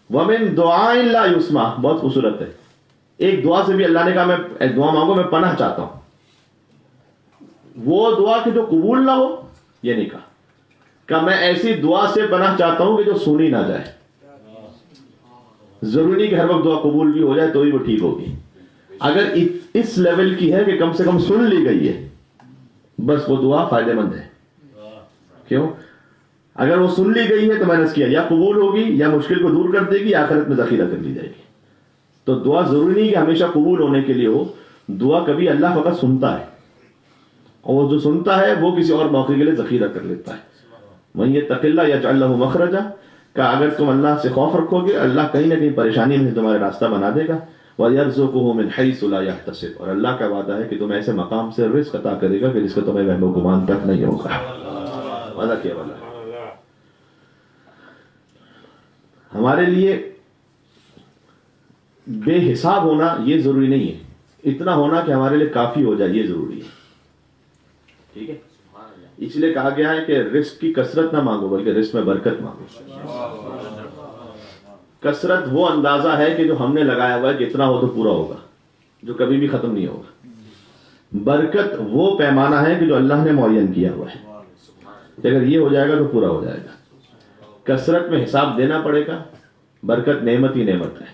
ومن دعاء لا يسمع، بہت خوبصورت ہے. ایک دعا سے بھی اللہ نے کہا میں دعا مانگو، میں پناہ چاہتا ہوں. وہ دعا کہ جو قبول نہ ہو یہ نہیں کہا کہ میں ایسی دعا سے پناہ چاہتا ہوں کہ جو سنی نہ جائے. ضروری نہیں کہ ہر وقت دعا قبول بھی ہو جائے تو ہی وہ ٹھیک ہوگی. اگر اس لیول کی ہے کہ کم سے کم سن لی گئی ہے بس وہ دعا فائدہ مند ہے. کیوں؟ اگر وہ سن لی گئی ہے تو میں نے کیا یا قبول ہوگی یا مشکل کو دور کر دے گی، آخرت میں ذخیرہ کر لی جائے گی. تو دعا ضروری نہیں کہ ہمیشہ قبول ہونے کے لیے ہو. دعا کبھی اللہ فقط سنتا ہے اور جو سنتا ہے وہ کسی اور موقع کے لیے ذخیرہ کر لیتا ہے. وہیں یتق اللہ یجعل لہ مخرجا، کہ اگر تم اللہ سے خوف رکھو گے اللہ کہیں نہ کہیں پریشانی میں تمہارے راستہ بنا دے گا. وَيَرْزُقُهُ مِنْ حَيْثُ لَا يَحْتَسِبُ، اور اللہ کا وعدہ ہے کہ تمہیں ایسے مقام سے رزق عطا کرے گا کہ جس کا تمہیں وہم و گمان تک نہیں ہوگا. وعدہ کیا والا ہمارے لیے بے حساب ہونا یہ ضروری نہیں ہے، اتنا ہونا کہ ہمارے لیے کافی ہو جائے یہ ضروری ہے. ٹھیک ہے. اس لیے کہا گیا ہے کہ رزق کی کثرت نہ مانگو بلکہ رزق میں برکت مانگو. کثرت وہ اندازہ ہے کہ جو ہم نے لگایا ہوا ہے کہ اتنا ہو تو پورا ہوگا، جو کبھی بھی ختم نہیں ہوگا. برکت وہ پیمانہ ہے کہ جو اللہ نے معین کیا ہوا ہے، اگر یہ ہو جائے گا تو پورا ہو جائے گا. کثرت میں حساب دینا پڑے گا. برکت نعمت ہی نعمت ہے,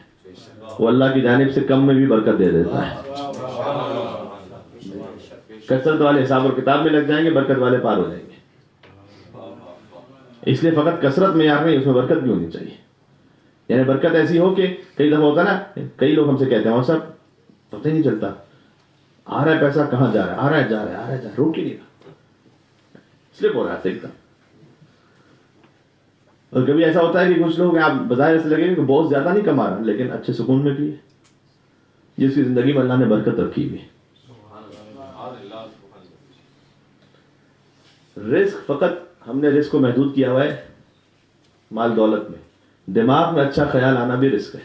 وہ اللہ کی جانب سے کم میں بھی برکت دے دیتا ہے. کثرت والے حساب اور کتاب میں لگ جائیں گے, برکت والے پار ہو جائیں گے. اس لیے فقط کثرت میں یار نہیں, اس میں برکت بھی ہونی چاہیے. یعنی برکت ایسی ہو کہ کئی دفعہ ہوتا نا, کئی لوگ ہم سے کہتے ہیں اور صاحب پتہ ہی نہیں چلتا آ رہا ہے پیسہ کہاں جا رہا ہے, آ رہا ہے جا رہا ہے, آ رہا ہے جا رہا ہے, روک ہی نہیں رہا, سلپ ہو رہا ہے ایک دم. اور کبھی ایسا ہوتا ہے کہ کچھ لوگ آپ بظاہر ایسے لگے کہ بہت زیادہ نہیں کما رہا لیکن اچھے سکون میں بھی ہے, جس کی زندگی میں اللہ نے برکت رکھی ہوئی. رزق فقط ہم نے رزق کو محدود کیا ہوا ہے مال دولت میں, دماغ میں اچھا خیال آنا بھی رزق ہے.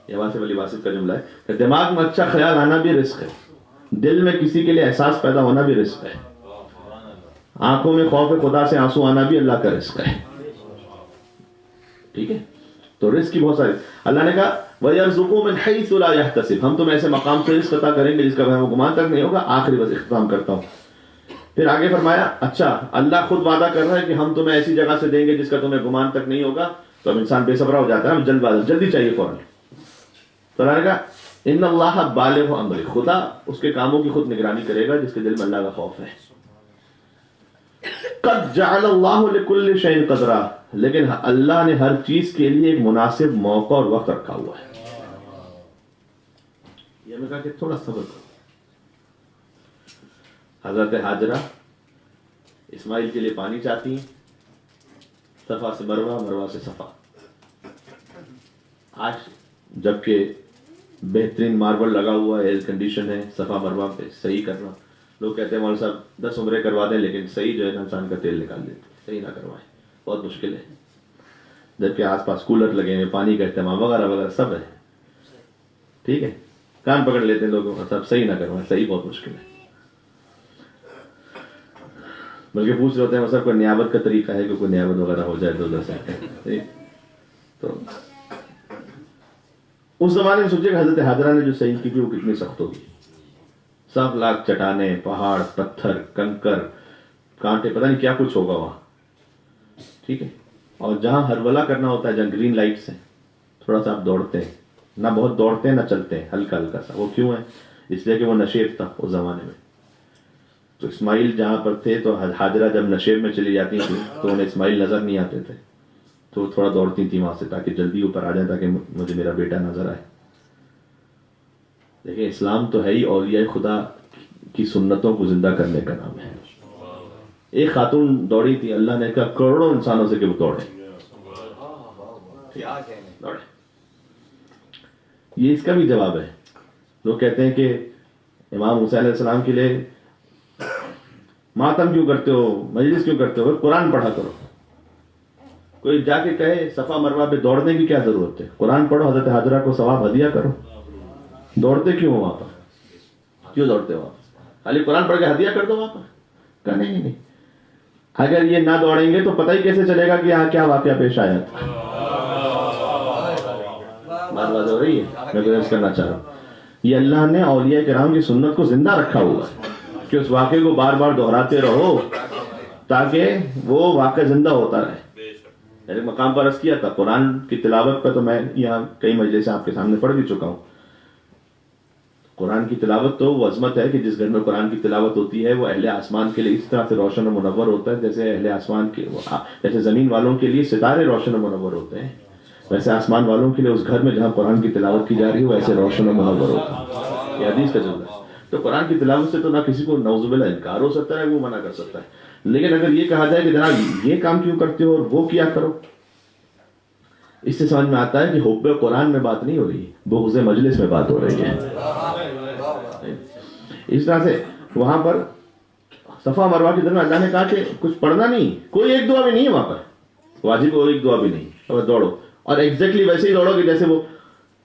یہ واسف علی واسف کا جملہ ہے کہ دماغ میں اچھا خیال آنا بھی رزق ہے, دل میں کسی کے لیے احساس پیدا ہونا بھی رزق ہے, آنکھوں میں خوف خدا سے آنسو آنا بھی اللہ کا رزق ہے. ٹھیک ہے, تو رزق کی بہت ساری. اللہ نے کہا وَيَرْزُقُهُ مِنْ حَيْثُ لَا يَحْتَسِبُ, ہم تمہیں ایسے مقام سے رزق عطا کریں گے جس کا ہمیں گمان تک نہیں ہوگا. آخری بس اختتام کرتا ہوں. پھر آگے فرمایا اچھا اللہ خود وعدہ کر رہا ہے کہ ہم تمہیں ایسی جگہ سے دیں گے جس کا تمہیں گمان تک نہیں ہوگا, تو اب انسان بے صبر ہو جاتا ہے, جلدی چاہیے فوراً. تو اللہ نے کہا ان اللہ بالغ امرہ, خدا اس کے کاموں کی خود نگرانی کرے گا جس کے دل میں اللہ کا خوف ہے. قد جعل اللہ لکل شیء قدرا, لیکن اللہ نے ہر چیز کے لیے ایک مناسب موقع اور وقت رکھا ہوا ہے. یہ میں کہا کہ تھوڑا صبر کرو. حضرت ہاجرہ اسماعیل کے لیے پانی چاہتی ہیں, صفا سے مروہ, مروہ سے صفا. آج جبکہ بہترین ماربل لگا ہوا ہے, ایئر کنڈیشن ہے, صفا مروہ پہ صحیح کرنا, لوگ کہتے ہیں مولوی صاحب 10 عمرے کروا دیں لیکن صحیح جو ہے انسان کا تیل نکال دیتے, صحیح نہ کروائیں, بہت مشکل ہے. جبکہ آس پاس کولر لگے ہیں, پانی کا اہتمام وغیرہ وغیرہ سب ہے. ٹھیک ہے, کان پکڑ لیتے ہیں لوگوں, سب صحیح نہ کروائیں, صحیح بہت مشکل ہے. بلکہ پوچھ رہے ہوتے ہیں سب کوئی نیابت کا طریقہ ہے کہ کوئی نیابت وغیرہ ہو جائے 2 سے. تو اس زمانے میں سوچے کہ حضرت حاجرہ نے جو صحیح کی وہ کتنی سخت ہوگی. 7 لاکھ چٹانیں, پہاڑ, پتھر, کنکر, کانٹے, پتہ نہیں کیا کچھ ہوگا وہاں. ٹھیک ہے, اور جہاں ہرولہ کرنا ہوتا ہے, جہاں گرین لائٹس ہیں, تھوڑا سا آپ دوڑتے ہیں, نہ بہت دوڑتے ہیں نہ چلتے ہیں, ہلکا ہلکا سا. وہ کیوں ہے؟ اس لیے کہ وہ نشیب تھا اس زمانے میں. تو اسماعیل جہاں پر تھے تو حاجرہ جب نشیب میں چلی جاتی تھی تو انہیں اسماعیل نظر نہیں آتے تھے, تو تھوڑا دوڑتی تھی وہاں سے تاکہ جلدی اوپر آ جائیں, تاکہ مجھے میرا بیٹا نظر آئے. دیکھیں اسلام تو ہے ہی اولیاء خدا کی سنتوں کو زندہ کرنے کا نام ہے. ایک خاتون دوڑی تھی, اللہ نے کہا کروڑوں انسانوں سے کہ وہ دوڑے. یہ اس کا بھی جواب ہے. لوگ کہتے ہیں کہ امام حسین علیہ السلام کے لیے ماتم کیوں کرتے ہو, مجلس کیوں کرتے ہو, قرآن پڑھا کرو. کوئی جا کے کہے صفا مروہ پہ دوڑنے کی کیا ضرورت ہے, قرآن پڑھو, حضرت حاجرہ کو ثواب ہدیہ کرو. دوڑتے کیوں ہو وہاں پر, کیوں دوڑتے ہو وہاں پر, خالی قرآن پڑھ کے ہدیہ کر دو وہاں پر. کہ نہیں, اگر یہ نہ دوڑیں گے تو پتہ ہی کیسے چلے گا کہ یہاں کیا واقعہ پیش آیا تھا. بات ہو رہی ہے, میں گزارش کرنا چاہ رہا ہوں. یہ اللہ نے اولیاء کرام کی سنت کو زندہ رکھا ہوا ہے کہ اس واقعے کو بار بار دہراتے رہو تاکہ وہ واقعہ زندہ ہوتا رہے. ایک مقام پر عرض کیا تھا قرآن کی تلاوت پہ, تو میں یہاں کئی مجلس آپ کے سامنے پڑھ بھی چکا ہوں. قرآن کی تلاوت تو وہ عظمت ہے کہ جس گھر میں قرآن کی تلاوت ہوتی ہے وہ اہل آسمان کے لیے اس طرح سے روشن و منور ہوتا ہے جیسے اہل آسمان کے, جیسے زمین والوں کے لیے ستارے روشن و منور ہوتے ہیں, ویسے آسمان والوں کے لیے اس گھر میں جہاں قرآن کی تلاوت کی جا رہی ہے ویسے روشن و منور ہوتا ہے. یہ حدیث کا جملہ ہے. تو قرآن کی تلاوت سے تو نہ کسی کو نعوذ باللہ انکار ہو سکتا ہے, وہ منع کر سکتا ہے, لیکن اگر یہ کہا جائے کہ جناب یہ کام کیوں کرتے ہو اور وہ کیا کرو, اس سے سمجھ میں آتا ہے کہ حب قرآن میں بات نہیں ہو رہی, بغض مجلس میں بات ہو رہی ہے. اس طرح سے وہاں پر صفا مروہ کی طرف اللہ نے کہا کہ کچھ پڑھنا نہیں, کوئی ایک دعا بھی نہیں ہے وہاں پر, واجب ہو ایک دعا بھی نہیں, اور دوڑو, اور ایگزیکٹلی ویسے ہی دوڑو کہ جیسے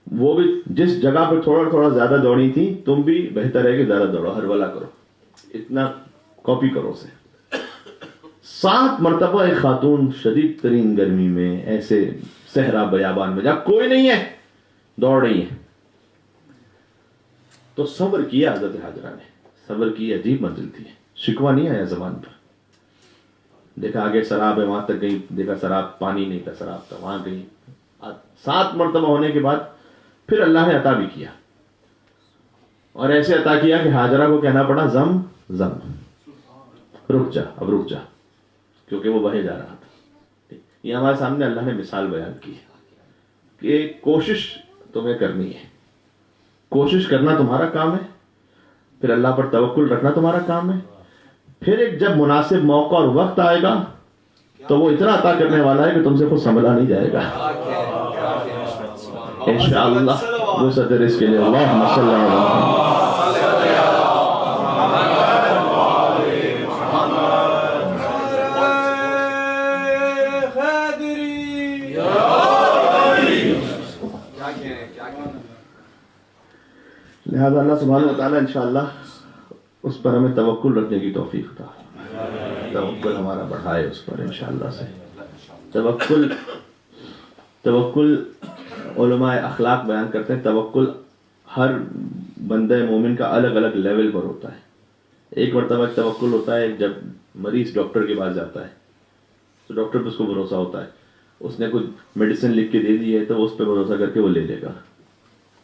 وہ بھی جس جگہ پہ تھوڑا تھوڑا زیادہ دوڑی تھی, تم بھی بہتر ہے کہ زیادہ دوڑو, ہرولہ کرو, اتنا کاپی کرو اسے. 7 مرتبہ ایک خاتون شدید ترین گرمی میں ایسے صحرا بیابان میں جہاں کوئی نہیں ہے دوڑ رہی ہے. تو صبر کیا حضرت حاجرہ نے, صبر کی. عجیب منزل تھی, شکوہ نہیں آیا زبان پر. دیکھا آگے سراب ہے وہاں تک گئی, دیکھا سراب پانی نہیں تھا, سراب تھا, وہاں گئی. 7 مرتبہ ہونے کے بعد پھر اللہ نے عطا بھی کیا, اور ایسے عطا کیا کہ ہاجرہ کو کہنا پڑا زم زم, رک جا, اب رک جا, کیونکہ وہ بہے جا رہا تھا. یہ ہمارے سامنے اللہ نے مثال بیان کی کہ کوشش تمہیں کرنی ہے, کوشش کرنا تمہارا کام ہے, پھر اللہ پر توکل رکھنا تمہارا کام ہے. پھر ایک جب مناسب موقع اور وقت آئے گا تو وہ اتنا عطا کرنے والا ہے کہ تم سے خود سنبھلا نہیں جائے گا انشاءاللہ. وسعت رزق کے لیے اللہم صلی اللہ لہذا اللہ سبحانہ وتعالیٰ انشاءاللہ اس پر ہمیں توکل رکھنے کی توفیق عطا, توکل ہمارا بڑھائے اس پر انشاءاللہ سے. توکل علماء اخلاق بیان کرتے ہیں, توکل ہر بندہ مومن کا الگ الگ لیول پر ہوتا ہے. ایک مرتبہ توکل ہوتا ہے جب مریض ڈاکٹر کے پاس جاتا ہے تو ڈاکٹر پہ اس کو بھروسہ ہوتا ہے, اس نے کچھ میڈیسن لکھ کے دے دی ہے تو اس پہ بھروسہ کر کے وہ لے لے گا.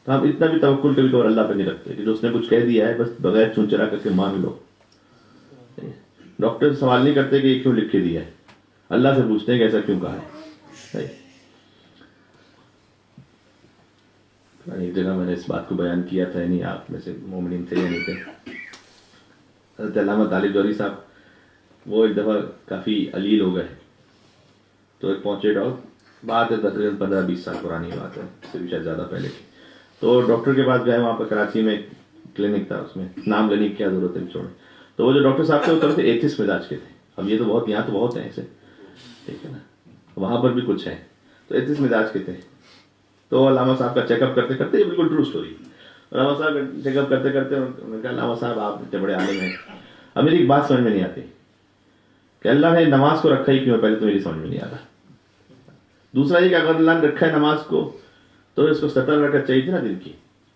تو ہم اتنا بھی توکل کبھی کبھار اللہ پہ نہیں رکھتے کہ جو اس نے کچھ کہہ دیا ہے بس بغیر چونچرا کر کے مان لو. ڈاکٹر سوال نہیں کرتے کہ یہ کیوں لکھ کے دیا ہے, اللہ سے پوچھتے ہیں کہ ایسا کیوں کہا ہے. ایک جگہ میں نے اس بات کو بیان کیا تھا, نہیں آپ میں سے مومنین تھے یا نہیں تھے. حضرت علامہ طالب جوہری صاحب وہ ایک دفعہ کافی علیل ہو گئے تو ایک پہنچے ڈاکٹر, بات ہے تقریباً 15-20 سال پرانی بات ہے, اس سے بھی شاید زیادہ پہلے کی. تو ڈاکٹر کے پاس گئے, وہاں پہ کراچی میں ایک کلینک تھا, اس میں نام لینے کی کیا ضرورت ہے چھوڑیں. تو وہ جو ڈاکٹر صاحب تھے وہ تھوڑے سے ایتھسٹ مزاج کے تھے. اب یہ تو بہت, یہاں تو بہت ہیں ایسے, ٹھیک ہے نا, وہاں پر بھی کچھ ہیں, تو ایتھسٹ مزاج کے تھے. تو علامہ صاحب کا چیک اپ کرتے کرتے, یہ بالکل ٹرو اسٹوری, علامہ صاحب کا چیک اپ کرتے کرتے انہوں نے کہا علامہ صاحب آپ اتنے بڑے عالم ہیں, اب میری ایک بات سمجھ میں نہیں آتی کہ اللہ نے نماز کو رکھا ہی کیوں ہے, پہلے تو میری سمجھ میں نہیں آتا. دوسرا یہ کہ اگر اللہ نے رکھا ہے نماز کو تو اس کو 70 رکعت چاہیے تھی نا دن کی.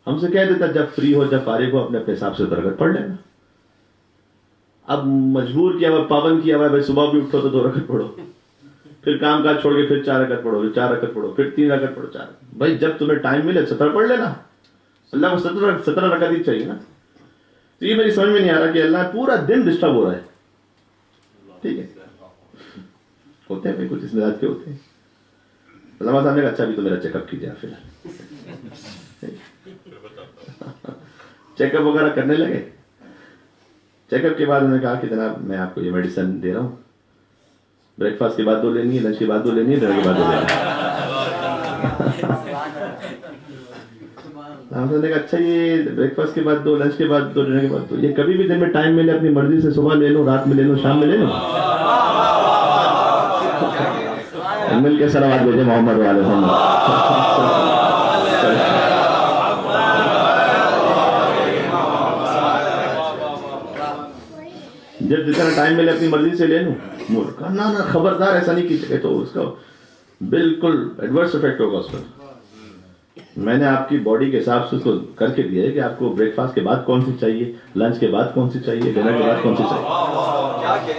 ہم سے کہہ دیتا جب فری ہو, جب فارغ ہو, اپنے حساب سے 70 رکعت پڑھ لینا. اب مجبور کیا ہوا, پابند کیا ہوا, بھائی صبح بھی اٹھو تو 2 رکعت پڑھو, پھر کام کاج چھوڑ کے پھر 4 رکعت پڑھو, پھر 4 رکعت پڑھو, پھر 3 رکعت پڑھو, 4. بھائی جب تمہیں ٹائم ملے 70 پڑھ لینا, اللہ کو 17 رکعت ہی چاہیے نا. تو یہ میری سمجھ میں نہیں آ رہا کہ اللہ پورا دن ڈسٹرب ہو رہا ہے. ٹھیک ہے, ہوتے ہیں کچھ اس مزاج کے ہوتے ہیں. علامہ صاحب نے کہا اچھا بھی تو میرا چیک اپ کیجیے. فی الحال چیک اپ وغیرہ کرنے لگے. چیک اپ کے بعد انہوں نے کہا کہ جناب میں آپ کو یہ میڈیسن دے رہا ہوں, بریک فاسٹ کے بعد 2 لینی ہے, لنچ کے بعد 2 لینی ہے, ڈنر کے بعد 2 لینی ہے. ہم نے کہا اچھا یہ بریک فاسٹ کے بعد 2, لنچ کے بعد 2, ڈنر کے بعد 2, یہ کبھی بھی دن میں ٹائم ملے اپنی مرضی سے صبح لے لو, رات میں لے لو, شام میں لے لو. مل کے صلوات بھیجے محمد والے محمد. جب جتنا ٹائم ملے اپنی مرضی سے لے لوں. نہ خبردار ایسا نہیں کیجیے تو اس کا بالکل ایڈورس افیکٹ ہوگا اس پر. میں نے آپ کی باڈی کے حساب سے اس کو کر کے دیا ہے کہ آپ کو بریک فاسٹ کے بعد کون سی چاہیے, لنچ کے بعد کون سی چاہیے, ڈنر کے بعد کون سی چاہیے.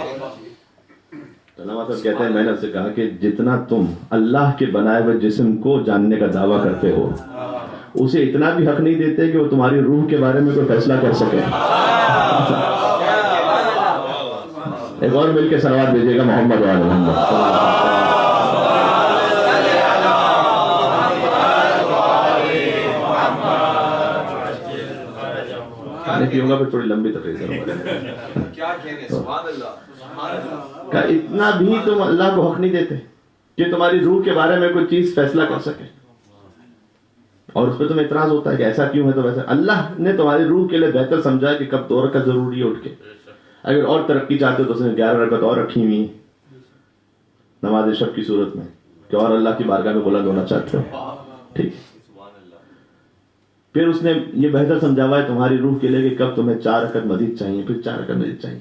علامہ صاحب کہتے ہیں میں نے اس سے کہا کہ جتنا تم اللہ کے بنائے ہوئے جسم کو جاننے کا دعویٰ کرتے ہو اسے اتنا بھی حق نہیں دیتے کہ وہ تمہاری روح کے بارے میں کوئی فیصلہ کر سکے. ایک اور مل کے صلوات بھیجیے گا محمد والے محمد. پیوں گا پھر تھوڑی لمبی تقریر کا اتنا بھی تم اللہ کو حق نہیں دیتے کہ تمہاری روح کے بارے میں کوئی چیز فیصلہ کر سکے, اور اس پہ تمہیں اعتراض ہوتا ہے کہ ایسا کیوں ہے. تو ویسا اللہ نے تمہاری روح کے لیے بہتر سمجھا کہ کب 2 رکعت ضروری ہے اٹھ کے. اگر اور ترقی چاہتے ہو تو اس نے 11 رکعت اور رکھی ہوئی نماز شب کی صورت میں کہ اور اللہ کی بارگاہ میں بلند ہونا چاہتے ہو. ٹھیک, پھر اس نے یہ بہتر سمجھا ہوا ہے تمہاری روح کے لیے کہ کب تمہیں 4 رکعت مزید چاہیے, پھر 4 رکعت مزید چاہیے.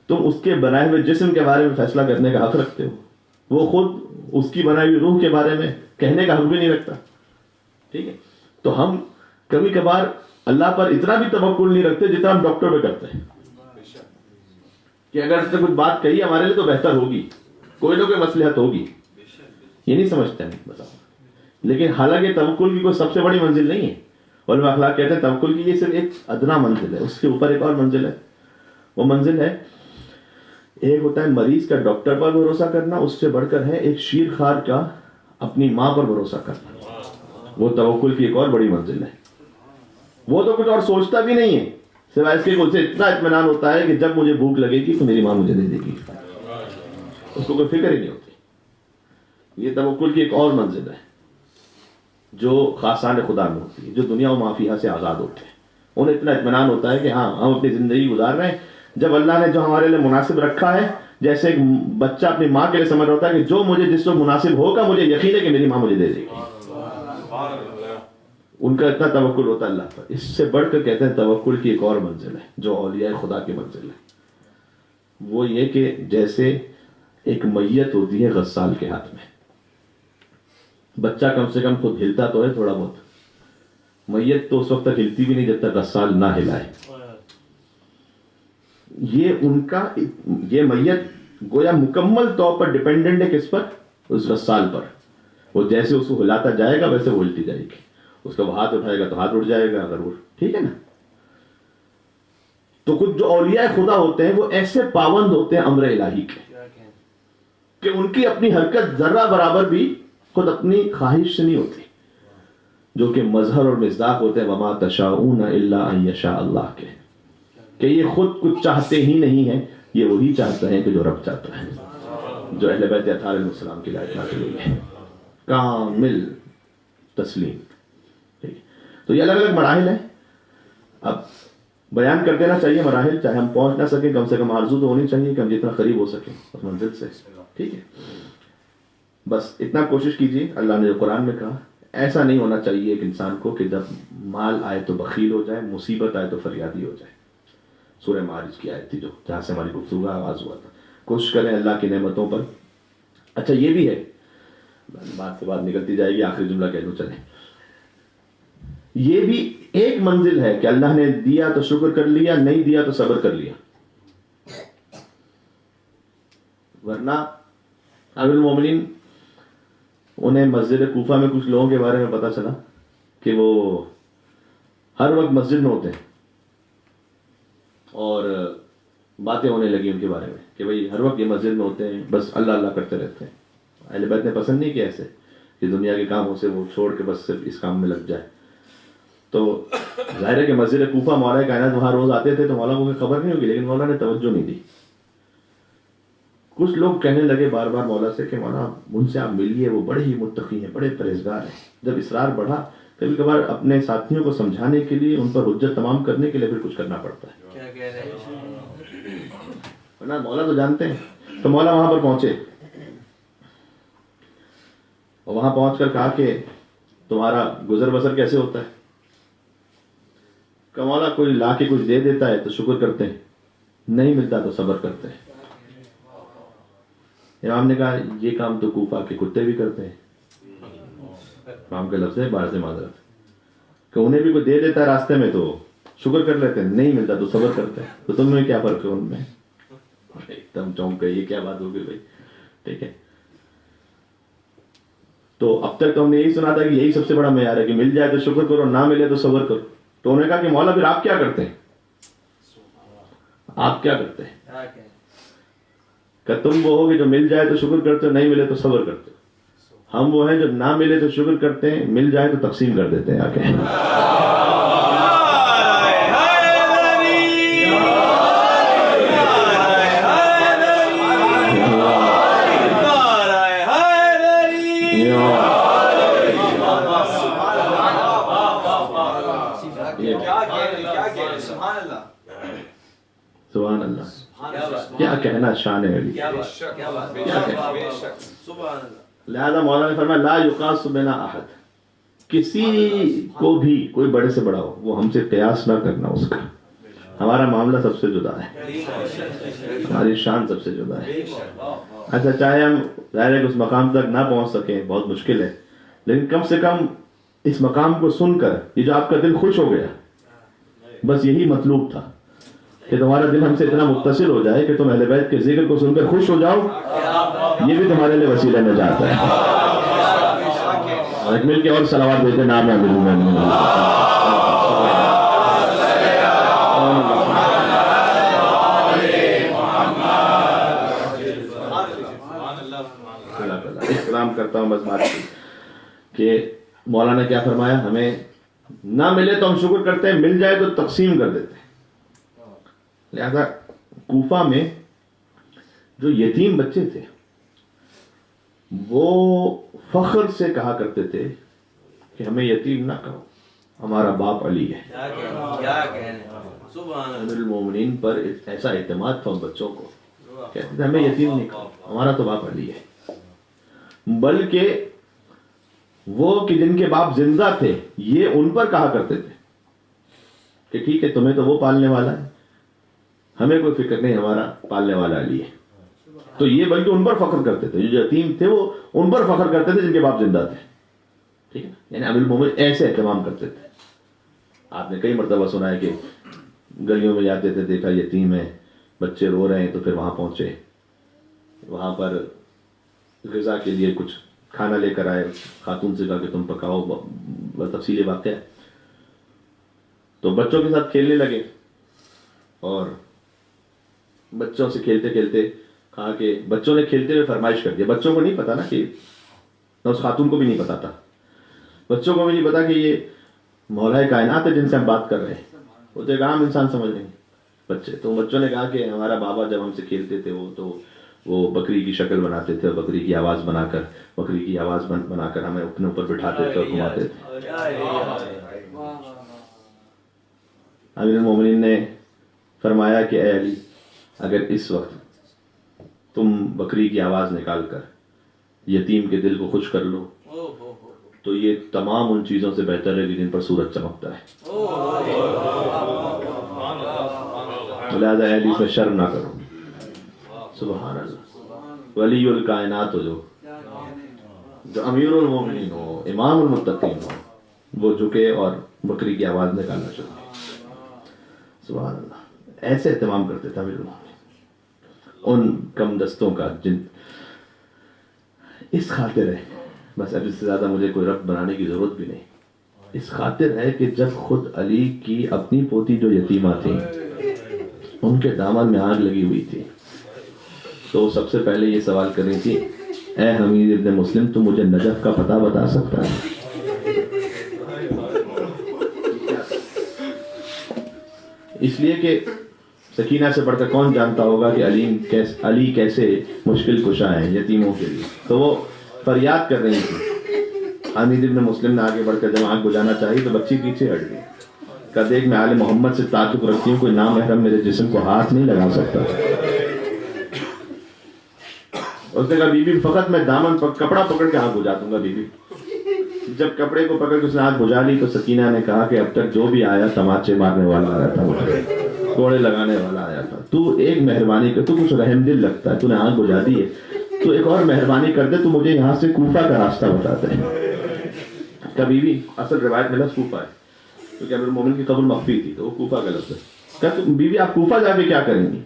تم اس کے بنائے ہوئے جسم کے بارے میں فیصلہ کرنے کا حق رکھتے ہو, وہ خود اس کی بنائی ہوئی روح کے بارے میں کہنے کا حق بھی نہیں رکھتا. ٹھیک ہے, تو ہم کبھی کبھار اللہ پر اتنا بھی توکل نہیں رکھتے جتنا ہم ڈاکٹر پہ کرتے ہیں. کہ اگر اس نے کچھ بات کہی ہمارے لیے تو بہتر ہوگی، کوئی نہ کوئی مصلحت ہوگی. یہ نہیں سمجھتے ہیں بتاؤ. لیکن حالانکہ توکل کی کوئی سب سے بڑی منزل نہیں ہے. علماء اخلاق کہتے ہیں توکل کی یہ صرف ایک ادنا منزل ہے، اس کے اوپر ایک اور منزل ہے. وہ منزل ہے، ایک ہوتا ہے مریض کا ڈاکٹر پر بھروسہ کرنا، اس سے بڑھ کر ہے ایک شیر خوار کا اپنی ماں پر بھروسہ کرنا. وہ توکل کی ایک اور بڑی منزل ہے. وہ تو کچھ اور سوچتا بھی نہیں ہے سوائے اس کے کہ اسے اتنا اطمینان ہوتا ہے کہ جب مجھے بھوک لگے گی تو میری ماں مجھے دے دے گی. اس کو کوئی فکر ہی نہیں ہوتی. یہ توکل کی ایک اور منزل ہے جو خاصان خدا میں ہوتی ہے، جو دنیا و مافیہ سے آزاد ہوتے ہیں. انہیں اتنا اطمینان ہوتا ہے کہ ہاں ہم اپنی زندگی گزار رہے ہیں جب اللہ نے جو ہمارے لیے مناسب رکھا ہے. جیسے ایک بچہ اپنی ماں کے لیے سمجھ ہوتا ہے کہ جو مجھے جس وقت مناسب ہوگا مجھے یقین ہے کہ میری ماں مجھے دے دے گی. ان کا اتنا توکل ہوتا ہے اللہ پر. اس سے بڑھ کر کہتے ہیں توکل کی ایک اور منزل ہے جو اولیاء خدا کی منزل ہے. وہ یہ کہ جیسے ایک میت ہوتی ہے غسال کے ہاتھ میں، بچہ کم سے کم خود ہلتا تو ہے تھوڑا بہت، میت تو اس وقت تک ہلتی بھی نہیں جب تک غسال نہ ہلائے. یہ ان کا یہ میت گویا مکمل طور پر ڈیپینڈنٹ ہے کس پر؟ اس غسال پر. وہ جیسے اس کو ہلاتا جائے گا ویسے وہ ہلتی جائے گی. اس کا وہ ہاتھ اٹھائے گا تو ہاتھ اٹھ جائے گا اگر وہ، ٹھیک ہے نا. تو کچھ جو اولیاء خدا ہوتے ہیں وہ ایسے پابند ہوتے ہیں امر الہی کے کہ ان کی اپنی حرکت ذرہ برابر بھی خود اپنی خواہش سے نہیں ہوتی، جو کہ مظہر اور مصداق ہوتے ہیں وما تشاؤون الا ان یشاء اللہ کے، کہ یہ خود کچھ چاہتے ہی نہیں ہیں، یہ وہی چاہتے ہیں کہ جو رب چاہتا ہے. جو اہل بیت اطہار علیہ السلام کی رعایت نازل ہوئی ہے، کامل تسلیم. تو یہ الگ الگ مراحل ہیں. اب بیان کر دینا چاہیے مراحل، چاہے ہم پہنچ نہ سکیں کم سے کم آرزو تو ہونی چاہیے کہ ہم جتنا قریب ہو سکیں اس منزل سے. ٹھیک ہے، بس اتنا کوشش کیجیے. اللہ نے جو قرآن میں کہا ایسا نہیں ہونا چاہیے ایک انسان کو کہ جب مال آئے تو بخیل ہو جائے، مصیبت آئے تو فریادی ہو جائے. سورہ معارج کی آیت تھی جو جہاں سے ہماری گفتگو کا آغاز ہوا تھا. کوشش کریں اللہ کی نعمتوں پر. اچھا یہ بھی ہے، بات سے بات نکلتی جائے گی، آخری جملہ کہہ لوں چلیں. یہ بھی ایک منزل ہے کہ اللہ نے دیا تو شکر کر لیا، نہیں دیا تو صبر کر لیا. ورنہ امیر المومنین انہیں مسجد کوفہ میں کچھ لوگوں کے بارے میں پتا چلا کہ وہ ہر وقت مسجد میں ہوتے ہیں اور باتیں ہونے لگی ان کے بارے میں کہ بھئی ہر وقت یہ مسجد میں ہوتے ہیں، بس اللہ اللہ کرتے رہتے ہیں. اہل بیت نے پسند نہیں کیا ایسے کہ دنیا کے کاموں سے وہ چھوڑ کے بس صرف اس کام میں لگ جائے. تو ظاہر ہے کہ مسجد کوفہ مولا کائنات وہاں روز آتے تھے تو مولا کو خبر نہیں ہوگی، لیکن مولا نے توجہ نہیں دی. کچھ لوگ کہنے لگے بار بار مولا سے کہ مولا ان سے آپ ملیے، وہ بڑے ہی متقی ہیں، بڑے پرہیزگار ہیں. جب اصرار بڑھا کبھی کبھار اپنے ساتھیوں کو سمجھانے کے لیے، ان پر حجت تمام کرنے کے لیے پھر کچھ کرنا پڑتا ہے. کیا کہہ رہے ہیں؟ ورنہ مولا تو جانتے ہیں. تو مولا وہاں پر پہنچے اور وہاں پہنچ کر کہا کہ تمہارا گزر بسر کیسے ہوتا ہے؟ کہ مولا کوئی لا کے کچھ دے دیتا ہے تو شکر کرتے ہیں، نہیں ملتا تو صبر کرتے ہیں. امام نے کہا یہ کام تو کوفہ کے کتے بھی کرتے ہیں. امام کا لفظ ہے باہر سے معذرت کہ انہیں بھی کوئی دے دیتا ہے راستے میں تو شکر کر لیتے ہیں، نہیں ملتا تو صبر کرتے ہیں. تو تم میں کیا فرق ہے ان میں؟ ایک دم چونک گئے، یہ کیا بات ہوگی بھائی. ٹھیک ہے، تو اب تک تو ہم نے یہی سنا تھا کہ یہی سب سے بڑا معیار ہے کہ مل جائے تو شکر کرو، نہ ملے تو صبر کرو. تو انہوں نے کہا کہ مولا پھر آپ کیا کرتے ہیں؟ آپ کیا کرتے ہیں؟ کہ تم وہ ہو کہ جو مل جائے تو شکر کرتے ہو، نہیں ملے تو صبر کرتے ہو. ہم وہ ہیں جو نہ ملے تو شکر کرتے ہیں، مل جائے تو تقسیم کر دیتے ہیں. آ سبحان اللہ، کیا کہنا شان ہے علی. لہذا مولانا نے فرمایا لا یقاس بنا احد، کسی کو بھی کوئی بڑے سے بڑا ہو وہ ہم سے قیاس نہ کرنا. اس کا ہمارا معاملہ سب سے جدا ہے، ہماری شان سب سے جدا ہے. اچھا چاہے ہم ظاہر ہے کہ اس مقام تک نہ پہنچ سکیں، بہت مشکل ہے، لیکن کم سے کم اس مقام کو سن کر یہ جو آپ کا دل خوش ہو گیا، بس یہی مطلوب تھا کہ تمہارا دل ہم سے اتنا متصل ہو جائے کہ تم اہل بیت کے ذکر کو سن کر خوش ہو جاؤ، یہ بھی تمہارے لیے وسیلہ نجات ہے۔ اور ایک مل کے اور صلوات بھیجتے نام احترام کرتا ہوں بس بات کہ مولانا کیا فرمایا، ہمیں نہ ملے تو ہم شکر کرتے ہیں، مل جائے تو تقسیم کر دیتے ہیں۔ لہذا کوفہ میں جو یتیم بچے تھے وہ فخر سے کہا کرتے تھے کہ ہمیں یتیم نہ کہو، ہمارا باپ علی ہے۔ امیر المومنین پر ایسا اعتماد تھا ان بچوں کو، کہتے تھے ہمیں یتیم نہیں کہو، ہمارا تو باپ علی ہے۔ بلکہ وہ کہ جن کے باپ زندہ تھے یہ ان پر کہا کرتے تھے کہ ٹھیک ہے تمہیں تو وہ پالنے والا ہے، ہمیں کوئی فکر نہیں، ہمارا پالنے والا علی ہے۔ تو یہ بلکہ ان پر فخر کرتے تھے، جو یتیم تھے وہ ان پر فخر کرتے تھے جن کے باپ زندہ تھے، ٹھیک ہے، یعنی امیر المومنین ایسے اہتمام کرتے تھے۔ آپ نے کئی مرتبہ سنا ہے کہ گلیوں میں جاتے تھے، دیکھا یتیم ہے، بچے رو رہے ہیں، تو پھر وہاں پہنچے، وہاں پر غذا کے لیے کچھ کھانا لے کر آئے، خاتون سے کہا کہ تم پکاؤ، تفصیل واقعہ ہے۔ تو بچوں کے ساتھ کھیلنے لگے اور بچوں سے کھیلتے کھیلتے کہا کہ بچوں نے کھیلتے ہوئے فرمائش کر دیا، بچوں کو نہیں پتا نا کہ اس خاتون کو بھی نہیں پتا تھا، بچوں کو بھی نہیں پتا کہ یہ مولا کائنات ہے جن سے ہم بات کر رہے ہیں، وہ تو ایک عام انسان سمجھ رہے ہیں بچے۔ تو بچوں نے کہا کہ ہمارا بابا جب ہم سے کھیلتے تھے وہ بکری کی شکل بناتے تھے، بکری کی آواز بنا کر ہمیں اپنے اوپر بٹھاتے تھے اور گھماتے تھے۔ امیر المومنین نے فرمایا کہ اے علی، اگر اس وقت تم بکری کی آواز نکال کر یتیم کے دل کو خوش کر لو تو یہ تمام ان چیزوں سے بہتر ہے کہ جن پر سورج چمکتا ہے۔ لہٰذا اے علی اس میں شرم نہ کرو۔ سبحان اللہ، ولی الکائنات ہو جو امیر المومنین ہو، امام المتقین ہو، وہ جھکے اور بکری کی آواز نکالنا شروع کی۔ سبحان اللہ، ایسے اہتمام کرتے تھے امیر المومنین ان کم دستوں کا، جن اس خاطر ہے، بس اب اس سے زیادہ مجھے کوئی ربط بنانے کی ضرورت بھی نہیں، اس خاطر ہے کہ جب خود علی کی اپنی پوتی جو یتیمہ تھیں ان کے دامن میں آگ لگی ہوئی تھی، تو سب سے پہلے یہ سوال کر رہی تھی، اے حمید ابن مسلم، تو مجھے نجف کا پتہ بتا سکتا ہے؟ اس لیے کہ سکینہ سے بڑھ کر کون جانتا ہوگا کہ علی کیسے مشکل کشا ہیں یتیموں کے لیے۔ تو وہ فریاد کر رہی تھی۔ حمید ابن مسلم نے آگے بڑھ کر جب آگ بجھانا چاہی تو بچی پیچھے ہٹ گئی، کہا دیکھ میں آل محمد سے تعلق رکھتی ہوں، کوئی نامحرم میرے جسم کو ہاتھ نہیں لگا سکتا۔ اس نے کہا بی بی فقط میں دامن پر کپڑا پکڑ کے آگ بجھا دوں گا بی بی۔ جب کپڑے کو پکڑ کے اس نے آگ بجھا لی تو سکینہ نے کہا کہ اب تک جو بھی آیا تماچے مارنے والا آیا تھا، کوڑے لگانے والا آیا تھا، تو ایک مہربانی کر، تو کچھ رحم دل لگتا ہے، تو نے آگ بجھا دی ہے، تو ایک اور مہربانی کر دے، تو مجھے یہاں سے کوفہ کا راستہ بتاتے ہیں۔ کبھی بھی اصل روایت میں لفظ کوفہ ہے کیونکہ امیر المومنین کی قبر مخفی تھی تو وہ کوفہ کا لفظ ہے۔ کہ بی بی آپ کوفہ جا کے کیا کریں گی؟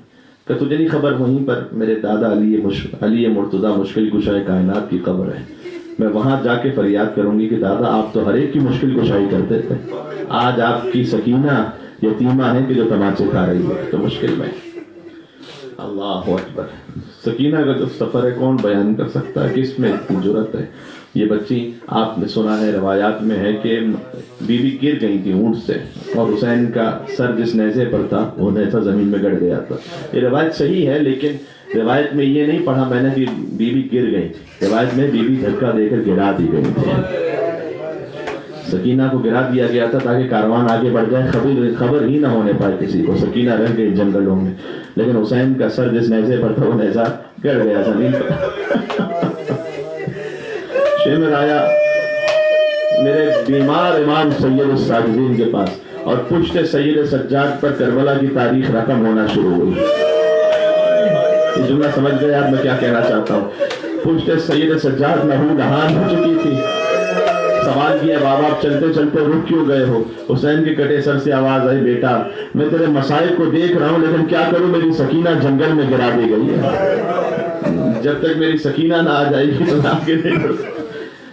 کہ تجھے نہیں خبر وہیں پر میرے دادا علی مرتضیٰ مشکل کشائے کائنات کی قبر ہے، میں وہاں جا کے فریاد کروں گی کہ دادا آپ تو ہر ایک کی مشکل کشائی کرتے تھے، آج آپ کی سکینہ یتیمہ ہے کہ جو تماچے کھا رہی ہے تو مشکل میں۔ اللہ اکبر، سکینہ کا جو سفر ہے کون بیان کر سکتا ہے، کس میں اتنی جرت ہے۔ یہ بچی آپ نے سنا ہے روایات میں ہے کہ بی بی گر گئی تھی اونٹ سے اور حسین کا سر جس نیزے پر تھا وہ نیزہ زمین میں گڑ گیا تھا۔ یہ روایت صحیح ہے لیکن روایت میں یہ نہیں پڑھا میں نے کہ بی بی گر گئی تھی، روایت میں بی بی دھکا دے کر گرا دی گئی تھی۔ سکینہ کو گرا دیا گیا تھا تاکہ کاروان آگے بڑھ جائے، خبر ہی نہ ہونے پائے کسی کو، سکینہ رہ گئی جنگلوں میں، لیکن حسین کا سر جس نیزے پر تھا وہ نیزہ گڑ گیا زمین پر۔ شمر آیا میرے بیمار امام سید الساجدین کے پاس اور پشت سید سجاد پر کربلا کی تاریخ رقم ہونا شروع ہوئی۔ یہ جملہ سمجھ گئے آپ میں کیا کہنا چاہتا ہوں؟ پشت سید سجاد لہو نہان ہو چکی تھی، سوال کیا بابا آپ چلتے چلتے رک کیوں گئے ہو؟ حسین کے کٹے سر سے آواز آئی بیٹا میں تیرے مصائب کو دیکھ رہا ہوں لیکن کیا کروں میری سکینہ جنگل میں گرا دی گئی ہے، جب تک میری سکینہ نہ آ جائے گی تو آگے نہیں۔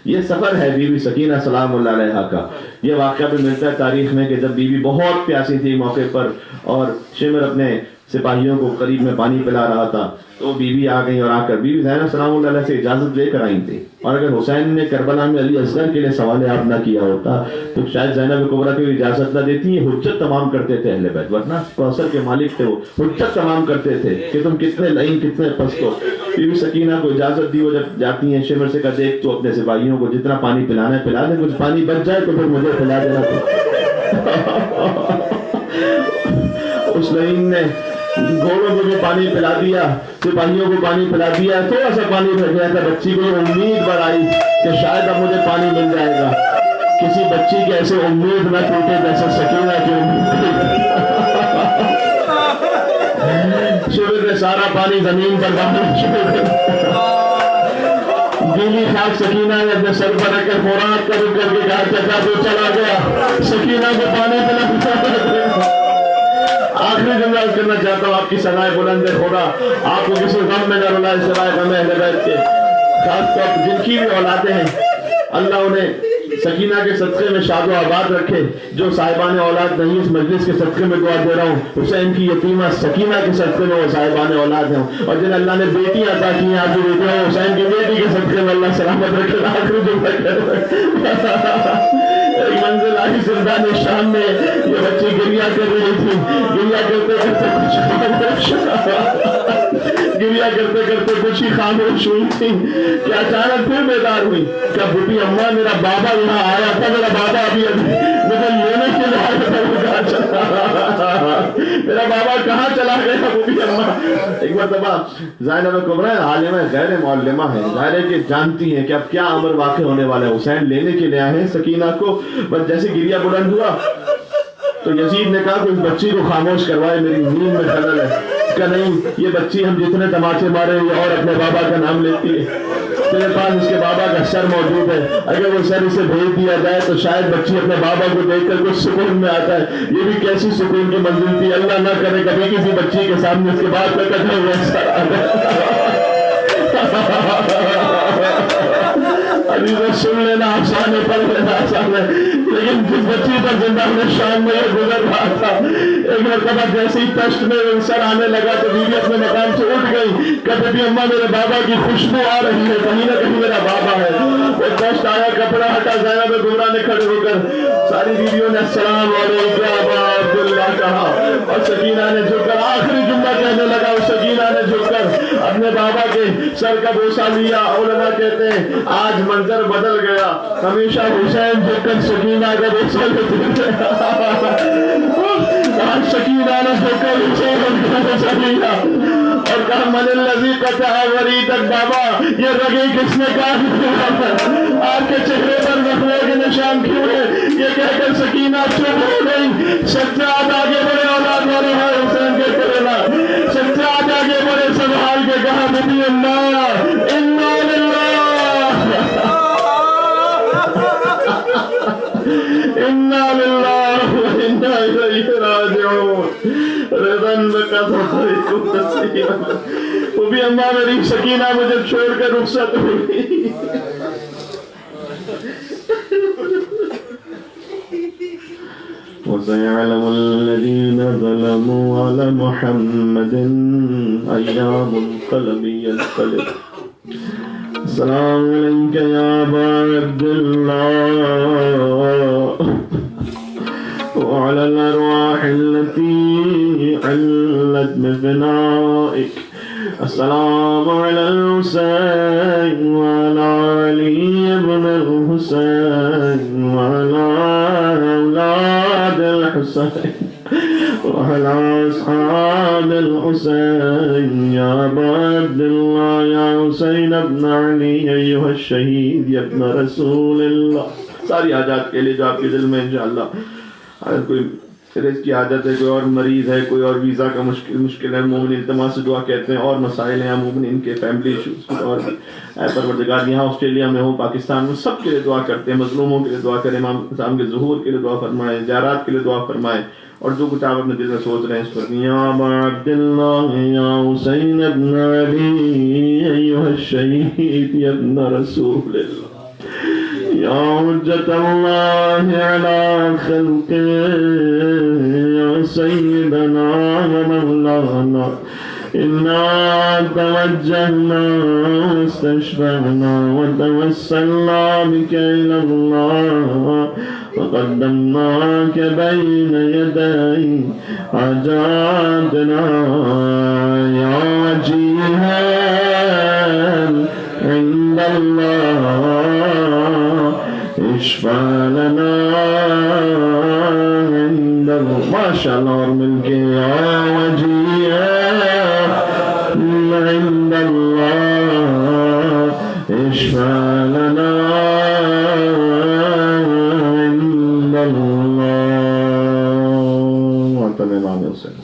یہ سفر ہے بی بی سکینہ سلام اللہ علیہا کا۔ یہ واقعہ بھی ملتا ہے تاریخ میں کہ جب بی بی بہت پیاسی تھی موقع پر اور شمر اپنے سپاہیوں کو قریب میں پانی پلا رہا تھا تو بی بی آ گئی اور آ کر بی بی زینب سلام اللہ علیہ سے اجازت لے کر آئی تھی، اور اگر حسین نے کربلا میں علی اصغر کے لیے سوال آپ نہ کیا ہوتا تو شاید زینب کبریٰ کی اجازت نہ دیتی۔ یہ حجت تمام کرتے تھے اہل بیت، ورنہ کوثر کے مالک تھے، وہ حجت تمام کرتے تھے کہ تم کتنے لئیم کتنے پست ہو۔ بی بی سکینہ کو اجازت دی، وہ جب جاتی ہیں شمر سے کہا دیکھ تو اپنے سپاہیوں کو جتنا پانی پلانا ہے پلا دے، کچھ پانی بچ جائے تو پھر مجھے پلا دینا۔ اس لئیم نے گھوڑوں کو بھی پانی پلا دیا، سپاہیوں کو پانی پلا دیا، تھوڑا سا پانی رہ گیا تھا، بچی کو امید بڑھ آئی کہ شاید اب مجھے پانی مل جائے گا۔ کسی بچی کی ایسے امید نہ ٹوٹے جیسے سکینہ کی امید۔ شمر نے سارا پانی زمین پر ڈالا، گیلی خاک سکینہ نے اپنے سر پر رکھ کر خوراک کر کے کہا چچا تو چلا گیا، سکینہ کو پانی پلا۔ آخری جملہ کرنا چاہتا ہوں، آپ کی ثنائے بلند خدا آپ کو کسی غم میں نہ رلائے سوائے غم اہل بیت کے، خاص طور پر جن کی بھی اولادیں ہیں اللہ انہیں سکینہ کے صدقے میں شاد و آباد رکھے۔ جو صاحبان اولاد نہیں اس مجلس کے صدقے میں دعا دے رہا ہوں حسین کی یتیمہ سکینہ کے صدقے میں وہ صاحبان اولاد ہیں، اور جن اللہ نے بیٹیاں عطا کی ہیں آپ جو بیٹے ہیں حسین کی بیٹی کے صدقے میں اللہ سلامت رکھے۔ آخری جملہ ایک منزل آئی زندان شام میں، یہ بچی گریا کر رہی تھی، گریا کرتے کرتے کچھ ہی خاموش ہوئی تھی کہ اچانک پھر بیدار ہوئی کہ بڈھی اماں میرا بابا یہاں آیا تھا، میرا بابا ابھی مجھے لینے کے لیے آیا تھا، وہ کہاں چلا، میرا بابا کہاں چلا گیا بڈھی اماں۔ ایک مرتبہ زینب کبریٰ عالمہ غیر معلمہ ہے، ظاہر ہے کہ جانتی ہیں کہ اب کیا امر واقع ہونے والا ہے، حسین لینے کے لیے آئے ہیں سکینہ کو، بس جیسے گریا بلند ہوا تو یزید نے کہا کہ اس بچی کو خاموش کروائے، میری نیند میں خلل ہے۔ کہ نہیں یہ بچی ہم جتنے تماچے مارے یہ اور اپنے بابا کا نام لیتی ہے، تیرے پاس اس کے بابا کا سر موجود ہے، اگر وہ سر اسے بھیج دیا جائے تو شاید بچی اپنے بابا کو دیکھ کر کچھ سکون میں آتا ہے۔ یہ بھی کیسی سکون کی منزل تھی، اللہ نہ کرے کبھی کسی بچی کے سامنے اس کے بعد میں کٹھا ہوا سر آ جائے۔ حدیث سن لینا آسان ہے، پڑھ لینا آسان ہے، لیکن جس بچی پر زندہ شام میں یہ گزر رہا تھا، ایک مرتبہ جیسے ہی تشت میں سر آنے لگا تو بیوی اپنے مقام سے اٹھ گئی کہ بیٹی اماں میرے بابا کی خوشبو آ رہی ہے، کہیں نہ کہیں میرا بابا ہے۔ وہ تشت آیا، کپڑا ہٹا، زینب کبریٰ نے کھڑے ہو کر ساری بیویوں نے السلام علیکم یا ابا عبداللہ کہا، اور سکینہ نے جھک کر آخری جملہ کہنے لگا، اور سکینہ نے جھک کر اپنے بابا کے سر کا بوسہ لیا۔ علماء کہتے ہیں آج منظر بدل گیا، ہمیشہ حسین جھک کر سکینہ کا بوسہ لیتے تھے، آج سکینہ نے جھک کر حسین کا بوسہ لیا اور کہا من الذی قطع وریدک، بابا یہ رگیں کس نے کاٹ، آپ کے چہرے پر زخموں کے نشان کیوں ہے؟ یہ کہہ کر سکینہ چپ ہو گئی۔ سجاد آگے بڑھے، اولاد والے ہیں حسین کے کریلا، سجاد آگے بڑھے، سنبھال کے کہا بیٹی اللہ انا انا للہ و انا الیہ راجعون، رضن بقضائک و تسلیما۔ وہ بھی اماں میری سکینہ مجھے چھوڑ کر رخصت ہو گئی۔ وَسَيَعْلَمُ الَّذِينَ ظَلَمُوا عَلَى مُحَمَّدٍ أَيَّامُ الْقَلَبِ يَنْقَلِبُ۔ السلام علیکم یا ابا عبداللہ وعلى الأرواح التي علت بفنائك، السلام على الحسين وعلى علي بن الحسين وعلى أولاد الحسين وعلى أصحاب الحسين يا أبا عبد الله يا حسين ابن علي أيها الشهيد يا ابن رسول الله۔ ساری حاجات کے لیے جو آپ کے دل میں انشاءاللہ اگر کوئی رزق کی حاجت ہے، کوئی اور مریض ہے، کوئی اور ویزا کا مشکل ہے، مومن التماس سے دعا کہتے ہیں، اور مسائل ہیں عموماً ان کے فیملی ایشوز اور اے پروردگار یہاں آسٹریلیا میں ہو، پاکستان میں، سب کے لیے دعا کرتے ہیں، مظلوموں کے لیے دعا کریں، امام صاحب کے ظہور کے لیے دعا فرمائیں، زیارات کے لیے دعا فرمائیں، اور جو کچھ آپ اپنے دل میں سوچ رہے ہیں اس پر یا عبداللہ یا حسین ابن علی ایھا الشہید ابن رسول اللہ یا حجت اللہ علی خلقہ یا سیدنا و مولانا إنا توجهنا واستشفعنا وتوسلنا بك إلى الله وقدمناك بين يدي حاجاتنا يا وجيها عند الله اشفع لنا عند الله ما شاء الله اور مل کے يا وجيها عند الله اشفع لنا عند الله وانت الإمام حسين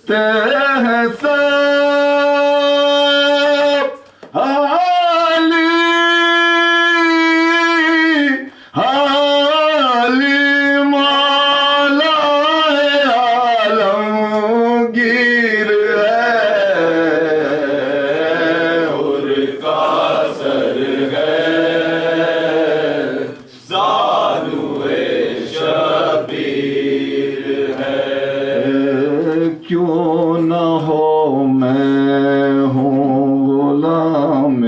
ہیں سب حالی حالی مولا عالمگیر ہے اور قاصر ہے زانوے شبیر ہے کیوں نہ ہو میں ہوں غلام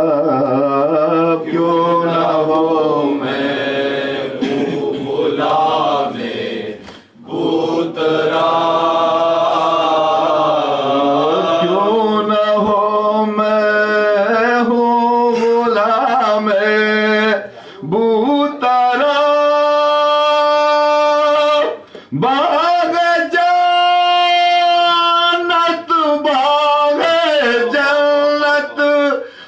بوطرب کیوں نہ ہو میں ہوں غلام بوطرب کیوں نہ ہو میں ہوں غلام بوطرب باغ جنت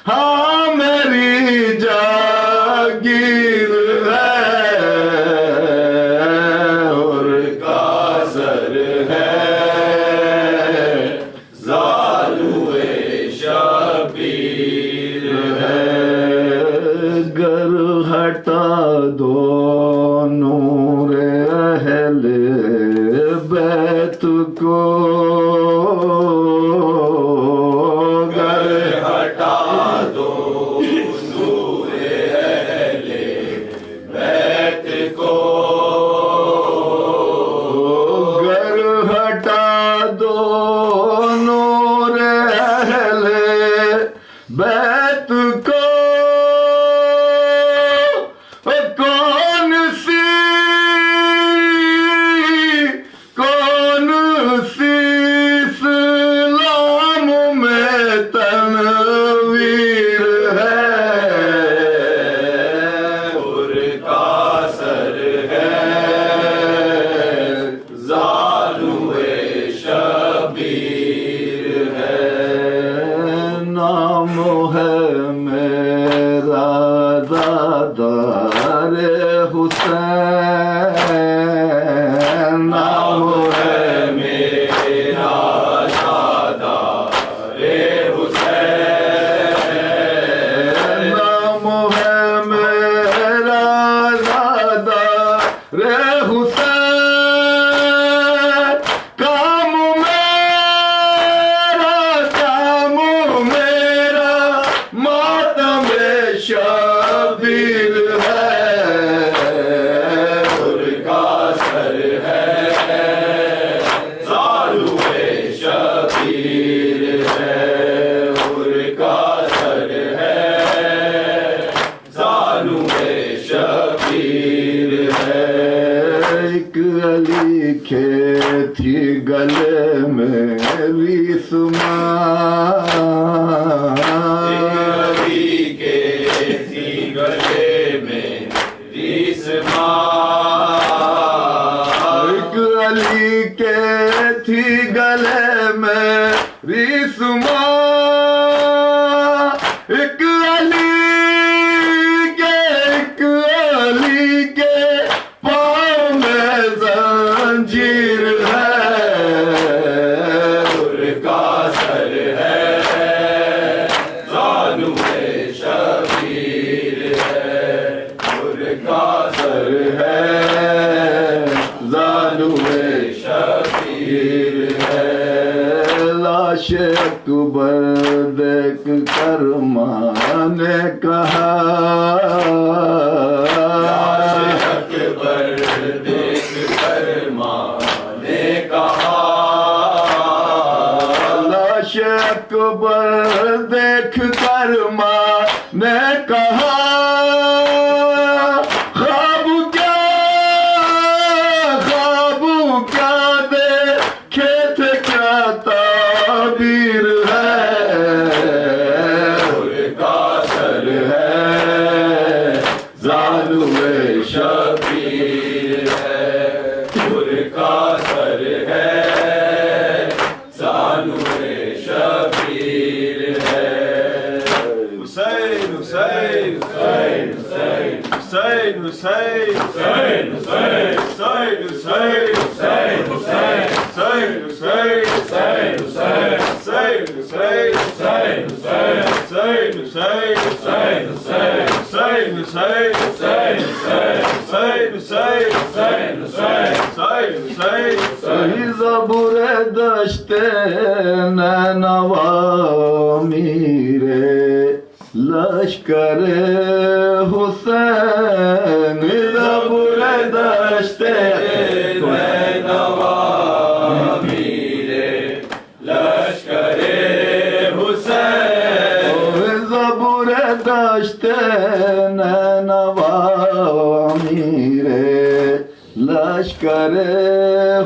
ہاں میری جاگیر ہے اور قاصر ہے زانوے شبیر ہے گر ہٹا دو نور اہل بیت کو گر ہٹا دو نور اہل بیت کو گر ہٹا دو نور اہل بیت کو کون سی اسلام میں تنویر ہے اور قاصر ہے زانوے شبیر ہے نام ہے میرا دادار حسین نام ہے میرا دادار حسین نام ہے میرا دادار حسین کام میرا ماتم شبیر ہے اور قاصر ہے زانوے شبیر ہے اور قاصر ہے زانوے شبیر ہے ایک علی کے تھی گلے میں ریسمان علی کے تھی گلے میں ریسمان ایک علی کے تھی گلے میں ریسمان ایک علی کے پاؤں میں زنجیر ہے اور قاصر ہے زانوے شبیر ہے اور قاصر ہے زانوے شبیر ہے لاش اکبر دیکھ کر ماں نے کہا لاش اکبر دیکھ کر ماں نے کہا لاش اکبر دیکھ کر ماں نے کہا خواب کیا دیکھے تھے کیا تعبیر ہے اور قاصر ہے زانوے شبیر ہے اور قاصر ہے زانوے شبیر ہے حسین حسین حسین حسین حسین حسین حسین ای زبور دشت نینوا میرے لشکر حسین زبور دشت نینوا میرے لشکر حسین زبور دشت نینوا میرے لشکر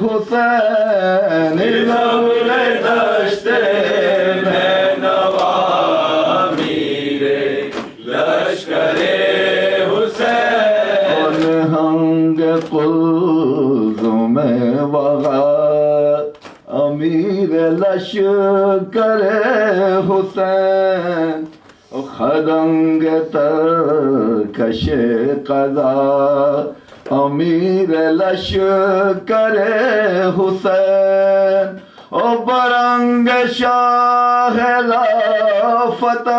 حسین زبور دشت نینوا میرے لشکر حسین نہنگ قلزم وغا امیر لشکر حسین خدنگ ترکش قضا امیر لشکر حسین او برنگ شاہ فتح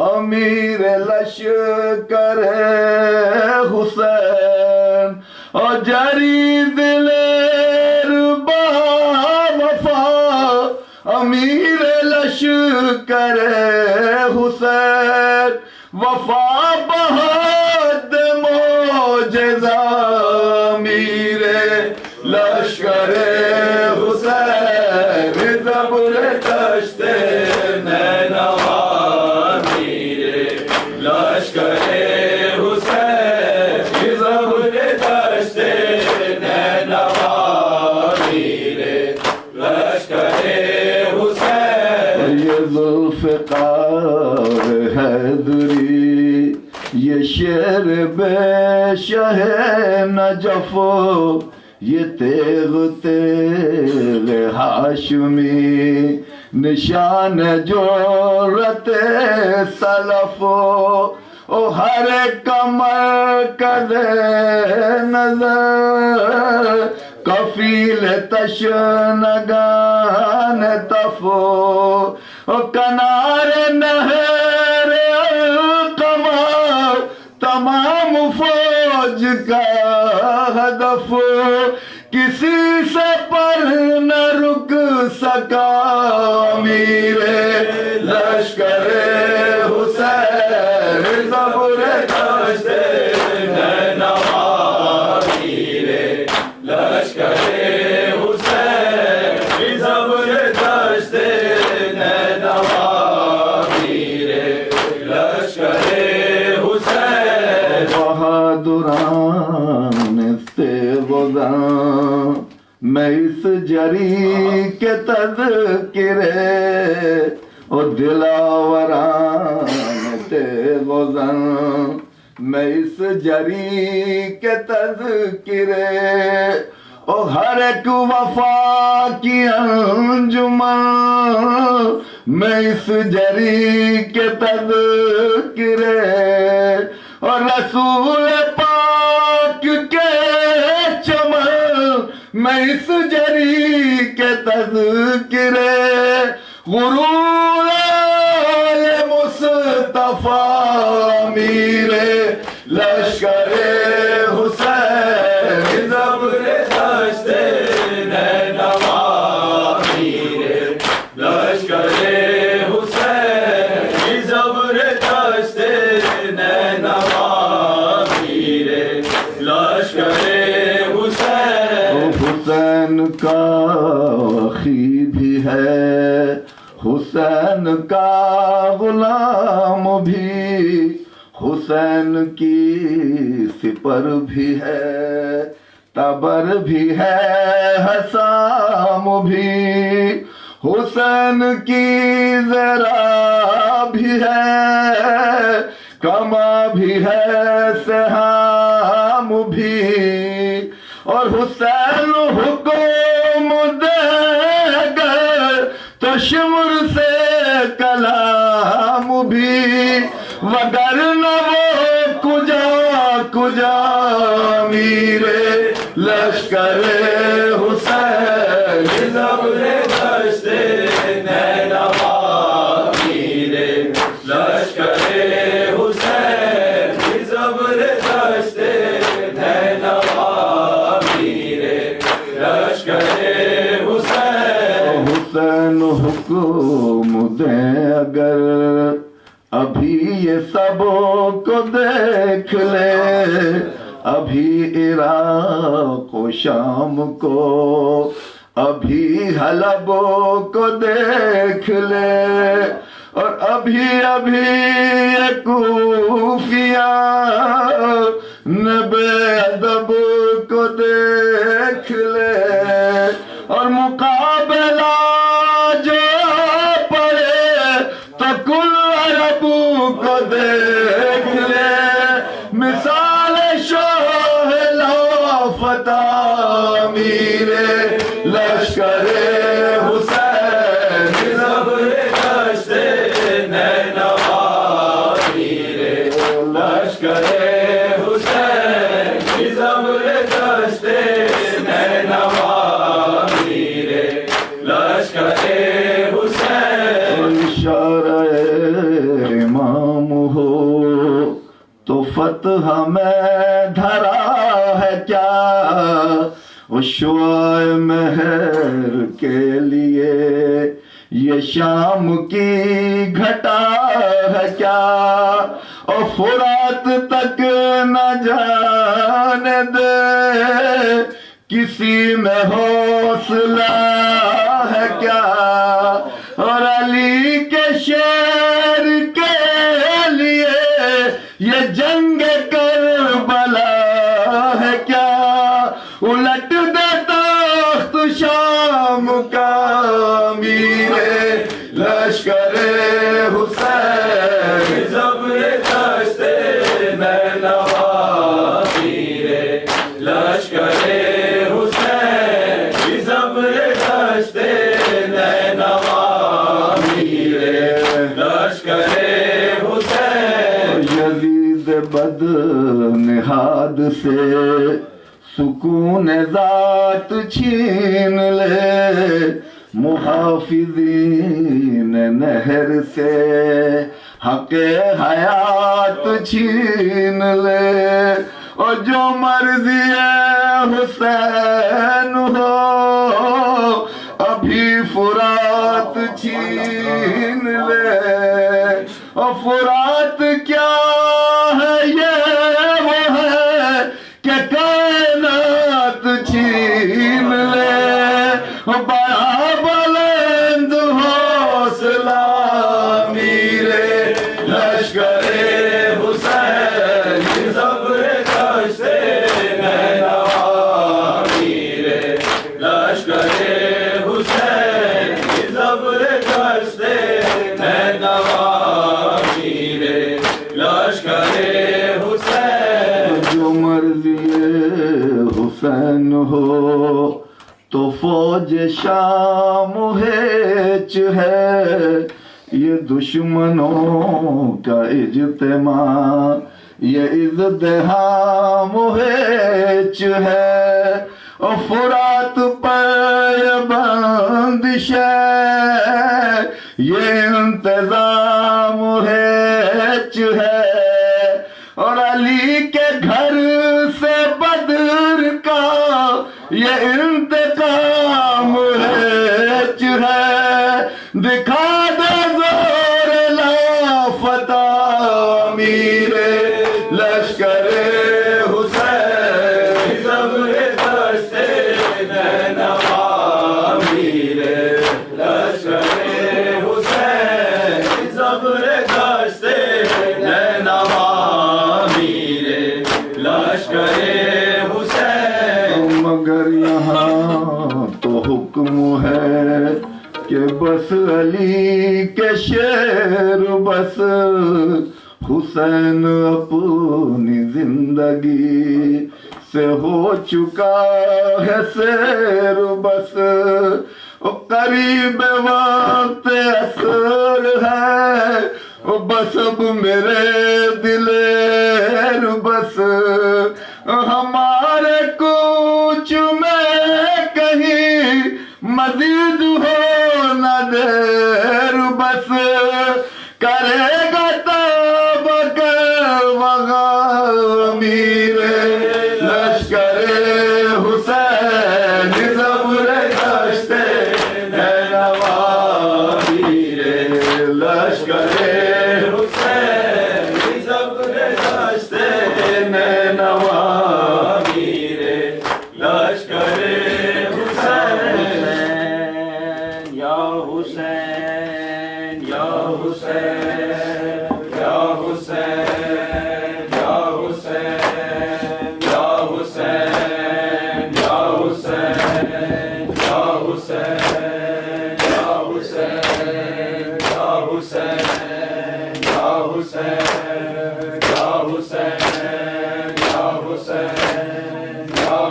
امیر لشکر حسین او جری دلیر با وفا امیر لشکر حسین وفا بہت معجزہ امیر لشکر حسین زبور دشت نینوا میرے لشکر حسین زبور دشت نینوا میرے لشکر حسین یہ ذوالفقار حیدری یہ شیر بے شہ نجف یہ تیغ ہاشمی نشان جورت سلف او ہر کمر کدے نظر کفیل تشنگان تفو او کنار نہر القمر تمام فوج کا ہدف کسی سے پر نہ رک سکا میرے لشکر حسین زبور دشت نینوا میرے لشکر حسین زبور دشت نینوا میرے لشکر حسین بہادران استغاثہ میں اس جری کے تذکرے او دلاوران تغاثہ میں اس جری کے تذکرے او ہر ایک وفا کی انجمن میں اس جری کے تذکرے اور رسول پاک کے چمن میں اس جری کے تذکرے غرور آل مصطفیٰ میرے لشکر حسین زبور دشت نینوا میرے لشکر حسین زبور دشت نینوا میرے لشکر حسین حسین کا اخی بھی ہے حسین کا غلام بھی حسین کی سپر بھی ہے تبر بھی ہے حسام بھی حسین کی ذرا بھی ہے کما بھی ہے سہام بھی اور حسین حکم دے گا تو شمر سے کلام بھی وگرنہ وہ کجا کجا میرے لشکر حسین زبور دشت نینوا میرے لشکر حسین زبور دشت نینوا میرے حکم دیں اگر ابھی یہ سبوں کو دیکھ لے، ابھی عراق و شام کو، ابھی حلب کو دیکھ لے، اور ابھی یہ کوفیہ نبے ادب کو دیکھ لے، اور مقابلہ جو پڑے تو کل عرب کو دیکھ لے، مثال شاہ لافتہ میرے لشکر حسین، زبر دشت نینوا میرے لشکر حسین، زبر دشت نینوا میرے لشکر حسین۔ اشارہ امام ہو تو فتح میں دھرا ہے کیا، شعاع مہر کے لیے یہ شام کی گھٹا ہے کیا، اور فرات تک نہ جانے دے کسی میں حوصلہ ہے کیا، اور علی کے شیر کے لیے یہ جنگ کربلا ہے کیا، الٹ دے تخت شام کا میرے لشکر حسین، زبر دشت نینوا میرے لشکر حسین، زبر دشت نینوا میرے لشکر حسین۔ یزید بد نہاد سے سکون ذات چھین لے، محافظین نہر سے حق حیات چھین لے، اور جو مرضی حسین ہو ابھی فرات چھین لے، اور فرات کیا ہے یہ وہ ہے کہ کائنات چھین لے، بڑا بلند حوصلہ میرے لشکر حسین، زبر دشت نینوا میرے لشکر حسین، زبر دشت نینوا میرے لشکر حسین۔ جو مرضی حسین ہو تو فوج شام ہیچ ہے، یہ دشمنوں کا اجتماع یہ ازدحام ہیچ ہے، اور فرات پر یہ بندش ہے، یہ انتظام ہیچ ہے، اور علی کے گھر سے بدر کا یہ انتقام ہیچ ہے، دکھا دے زور لافتہ میرے لشکر حسین، زبر دشت نینوا میرے لشکر حسین، زبر دشت نینوا میرے لشکر حسین۔ مگر یہاں تو حکم ہے کہ بس علی کے شیر بس، حسین اپنی زندگی سے ہو چکا ہے سیر بس، قریب وقت عصر ہے بس اب میرے دلیر بس، ہمارے کوچ میں کہیں مزید ہو نہ دیر بس، کرے گا تب وغا میرے لشکر حسین، زبر دشت نینوا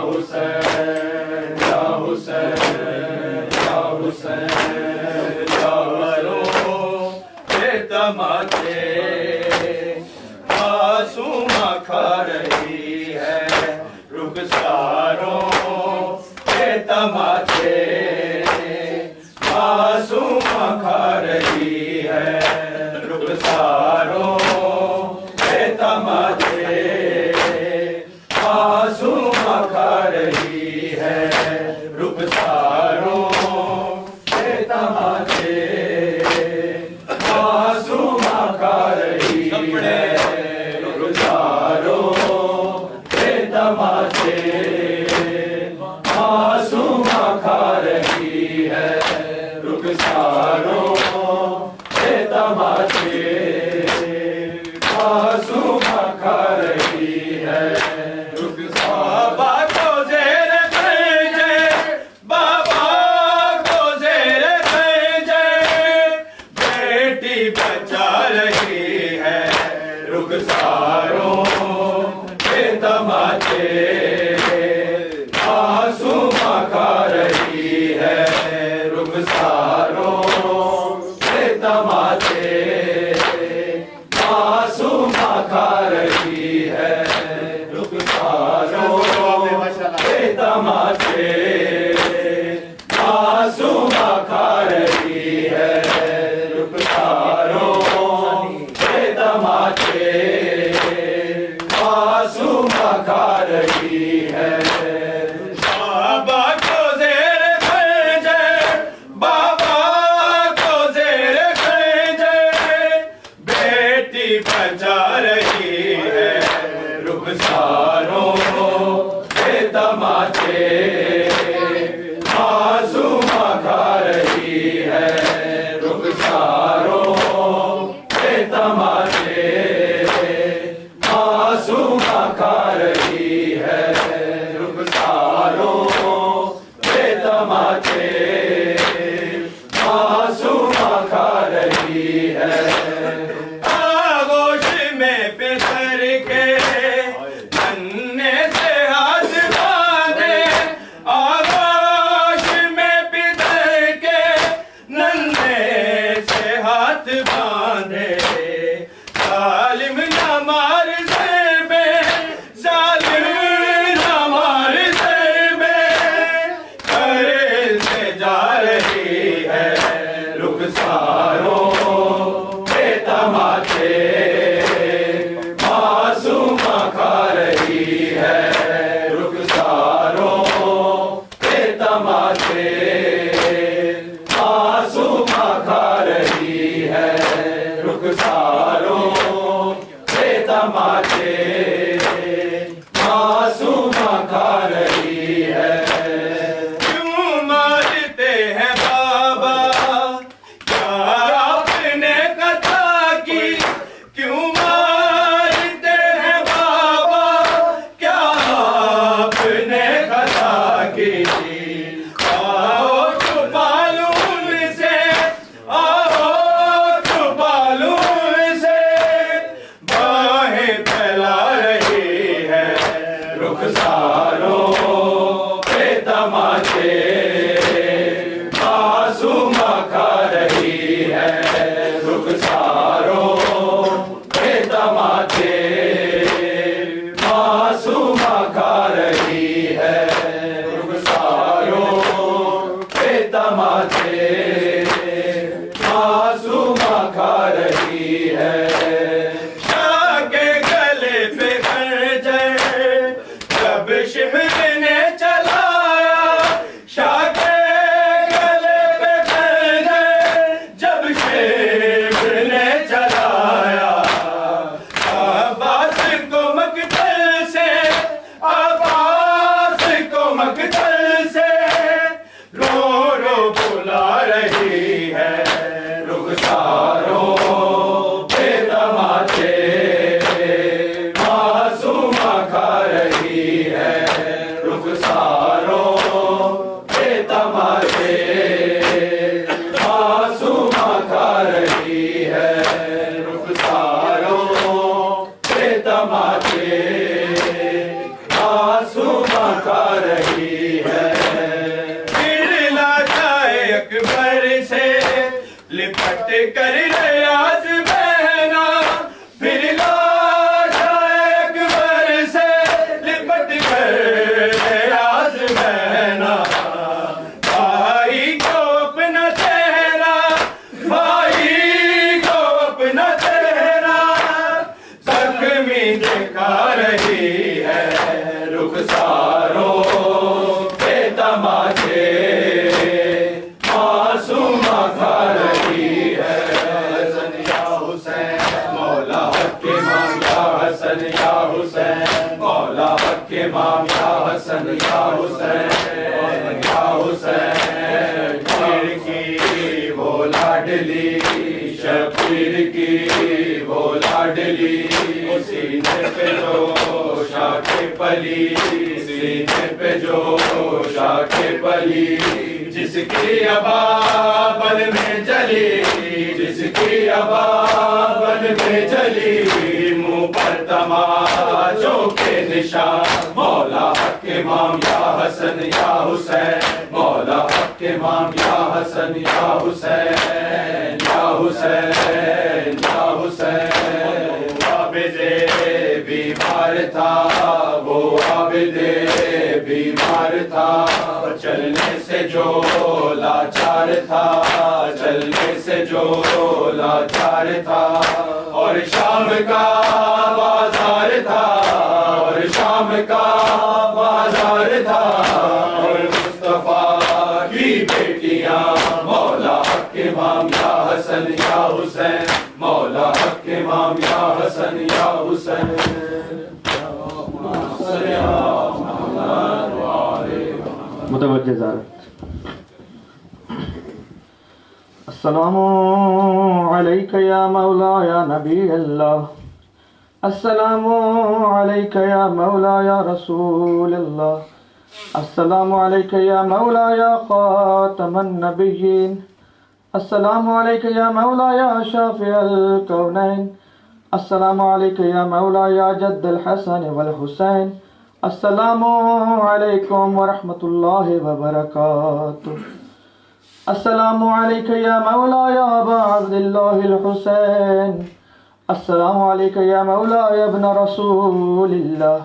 حسین یا حسین یا حسین یا حسین کے تماچے معصومہ کھا رہی ہے رخساروں کے تماچے معصومہ کھا رہی ہے رخساروں کے تماچے معصومہ کھا رہی ہے رخساروں کے تماچے معصومہ کھا رہی ہے رخساروں کے تماچے معصومہ کھا رہی ہے رخساروں کے تماچے معصومہ کھا رہی ہے بابا کو زیر خنجر بابا کو زیر خنجر بیٹی بچا رہی ہے رخساروں کے تماچے معصومہ کھا رہی ہے رخساروں کے تماچے معصومہ کھا رہی ہے رخساروں کے تماچے معصومہ کھا رہی ہے رخساروں کے تماچے معصومہ کھا رہی ہے بابا کو زیر خنجر بابا کو زیر خنجر بیٹی بچا رہی ہے رخساروں کے تماچے معصومہ کھا رہی ہے رخساروں کے تماچے معصومہ کھا رہی ہے رخساروں کے تماچے معصومہ کھا رہی ہے آغوش میں پسر کے ننھے سے ہاتھ باندھے آغوش میں پسر کے ننھے سے ہاتھ باندھے ظالم نہ مار سر میں ظالم نہ مار سر میں گھر سے جا رہی ہے رخساروں کے تماچے معصومہ کھا رہی ہے رخساروں کے تماچے معصومہ کھا رہی ہے رخساروں کے تماچے معصومہ کھا رہی ہے کیوں مارتے ہیں بابا کیا آپ نے خطا کی کیوں مارتے ہیں بابا کیا آپ نے خطا کی آؤ چھپا لوں ان سے آؤ چھپا لوں ان سے باہیں پھیلا رہی ہے رخساروں کے تماچے معصومہ کھا رہی ہے رخساروں کے تماچے معصومہ کھا رہی ہے رخساروں کے تماچے معصومہ کھا رہی ہے شاہ کے گلے پہ خنجر جب شمر نے چلایا شاہ کے گلے پہ خنجر جب شمر نے چلایا عباس کو مقتل سے عباس کو مقتل سے رو رو بلا رہی ہے رخساروں کے تماچے معصومہ کھا رہی ہے رخساروں کے تماچے معصومہ کھا رہی ہے رخساروں کے تماچے معصومہ کھا رہی ہے پھر لاشائے اکبر سے لپٹ کر ریاض بہنا پھر لاشائے اکبر سے لپٹ کر ریاض بہنا بھائی کو اپنا چہرہ بھائی کو اپنا چہرہ زخمی دکھا رہی ہے رخساروں بے تماشے معصومہ کھا رہی ہے حسن یا حسین مولا حق امام یا حسن یا حسین مولا حق امام یا حسن یا حسین یا حسین شیر کی وہ لاڈلی شبیر کی وہ لاڈلی سینے پہ جو شاخ پلی سینے پہ جو شاخ پلی جس کی ابا بن میں جلی جس کی ابا بن میں جلی منہ پر تماچوں کے نشان مولا حق امام یا حسن یا حسین مولا حق امام یا حسن یا حسین یا حسین یا حسین عابد بیمار تھا وہ عابد بیمار تھا چلنے سے جو لاچار تھا چلنے سے جو لاچار تھا اور شام کا بازار تھا اور شام کا بازار تھا اور مصطفیٰ کی بیٹیاں مولا حق امام یا حسن یا حسین مولا حق امام یا حسن یا حسین متوجہ زارت السلام علیک یا مولا یا نبی اللہ السلام علیک یا مولا یا رسول اللہ السلام علیک یا مولا یا خاتم النبیین السلام علیک یا مولا یا شافع الکونین السلام علیک یا مولا یا جد الحسن والحسین السلام علیکم ورحمۃ اللہ وبرکاتہ السلام علیک یا مولا یا ابا عبد اللہ الحسین السلام علیک یا مولا یا ابن رسول اللہ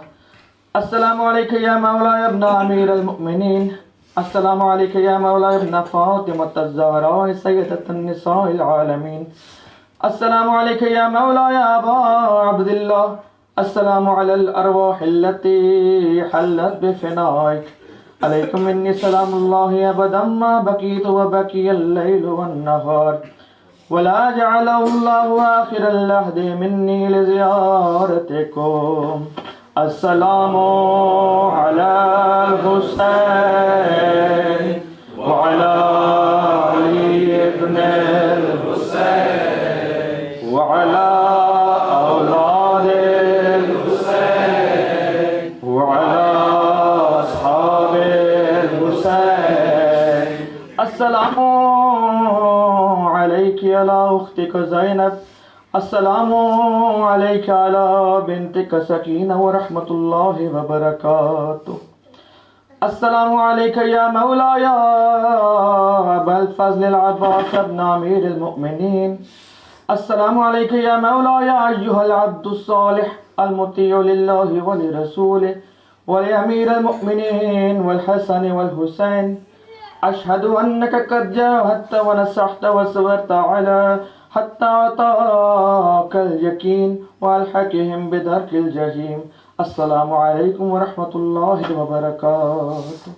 السلام علیک یا مولا یا ابن امیر المؤمنین السلام علیک یا مولا یا ابن فاطمۃ الزہراء سیدۃ النساء العالمین السلام علیک یا مولا یا ابا عبد اللہ السلام علی الارواح التي حلت بفنائك علیکم منی سلام اللہ ابدا ما بقیت وبقی اللیل والنہار ولا جعله الله آخر العهد منی لزیارتکم السلام علی الحسین وعلی علی ابن الحسین وعلی اولاد الحسین وعلی اصحاب الحسین السلام علیک علی اختک زینب السلام علیک علی بنتک سکینہ ورحمۃ اللہ وبرکاتہ السلام علیک یا مولا یا ابا الفضل العباس ابن امیر المؤمنین السلام علیک یا مولا یا ایہا العبد الصالح المطیع للہ ولرسولہ ولامیر المؤمنین والحسن والحسین اشہد انک قد جاہدت ونصحت وصبرت علی حتی عطاک الیقین والحقہم بدرک الجحیم السلام علیکم ورحمۃ اللہ وبرکاتہ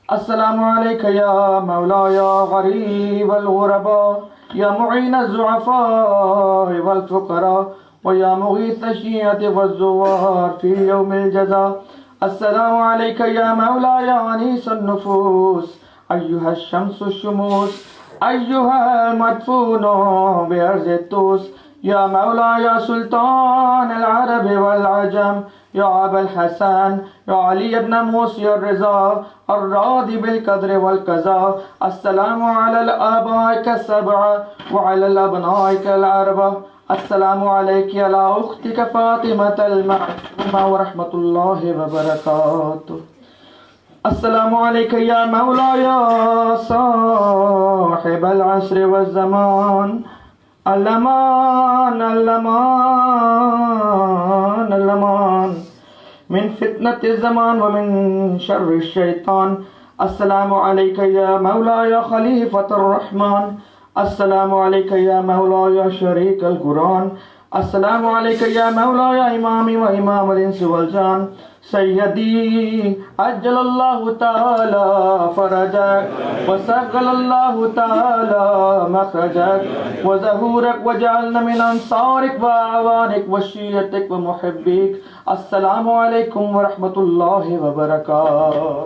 السلام علیک یا مولا یا غریب الغرباء یا معین الضعفاء والفقراء ویا مغیث الشیعة والزوار فی یوم الجزاء السلام علیک یا مولا یا انیس النفوس ایہا الشمس الشموس ایہا المدفون بأرض الطوس یا مولا یا سلطان العرب والعجم یا ابا الحسن یا علی ابن موسی الرضا الراضی بالقدر والقضاء السلام علی الآبائک السبع وعلی الابنائک الاربع السلام علیک علی اختک فاطمة المعصومہ ورحمۃ اللہ وبرکاتہ السلام عليك يا مولاي صاحب العصر والزمان الأمان الأمان الأمان من فتنة الزمان ومن شر الشيطان. السلام عليك يا مولاي خليفة الرحمن. السلام عليك يا مولاي شريك القرآن. السلام عليك يا مولاي إمامي وإمام الإنس والجان. سيدي عجل الله تعالى فرجك وسهل الله تعالى مخرجك وظهورك وجعلنا من أنصارك وأعوانك وشيعتك ومحبيك. السلام عليكم ورحمة الله وبركاته.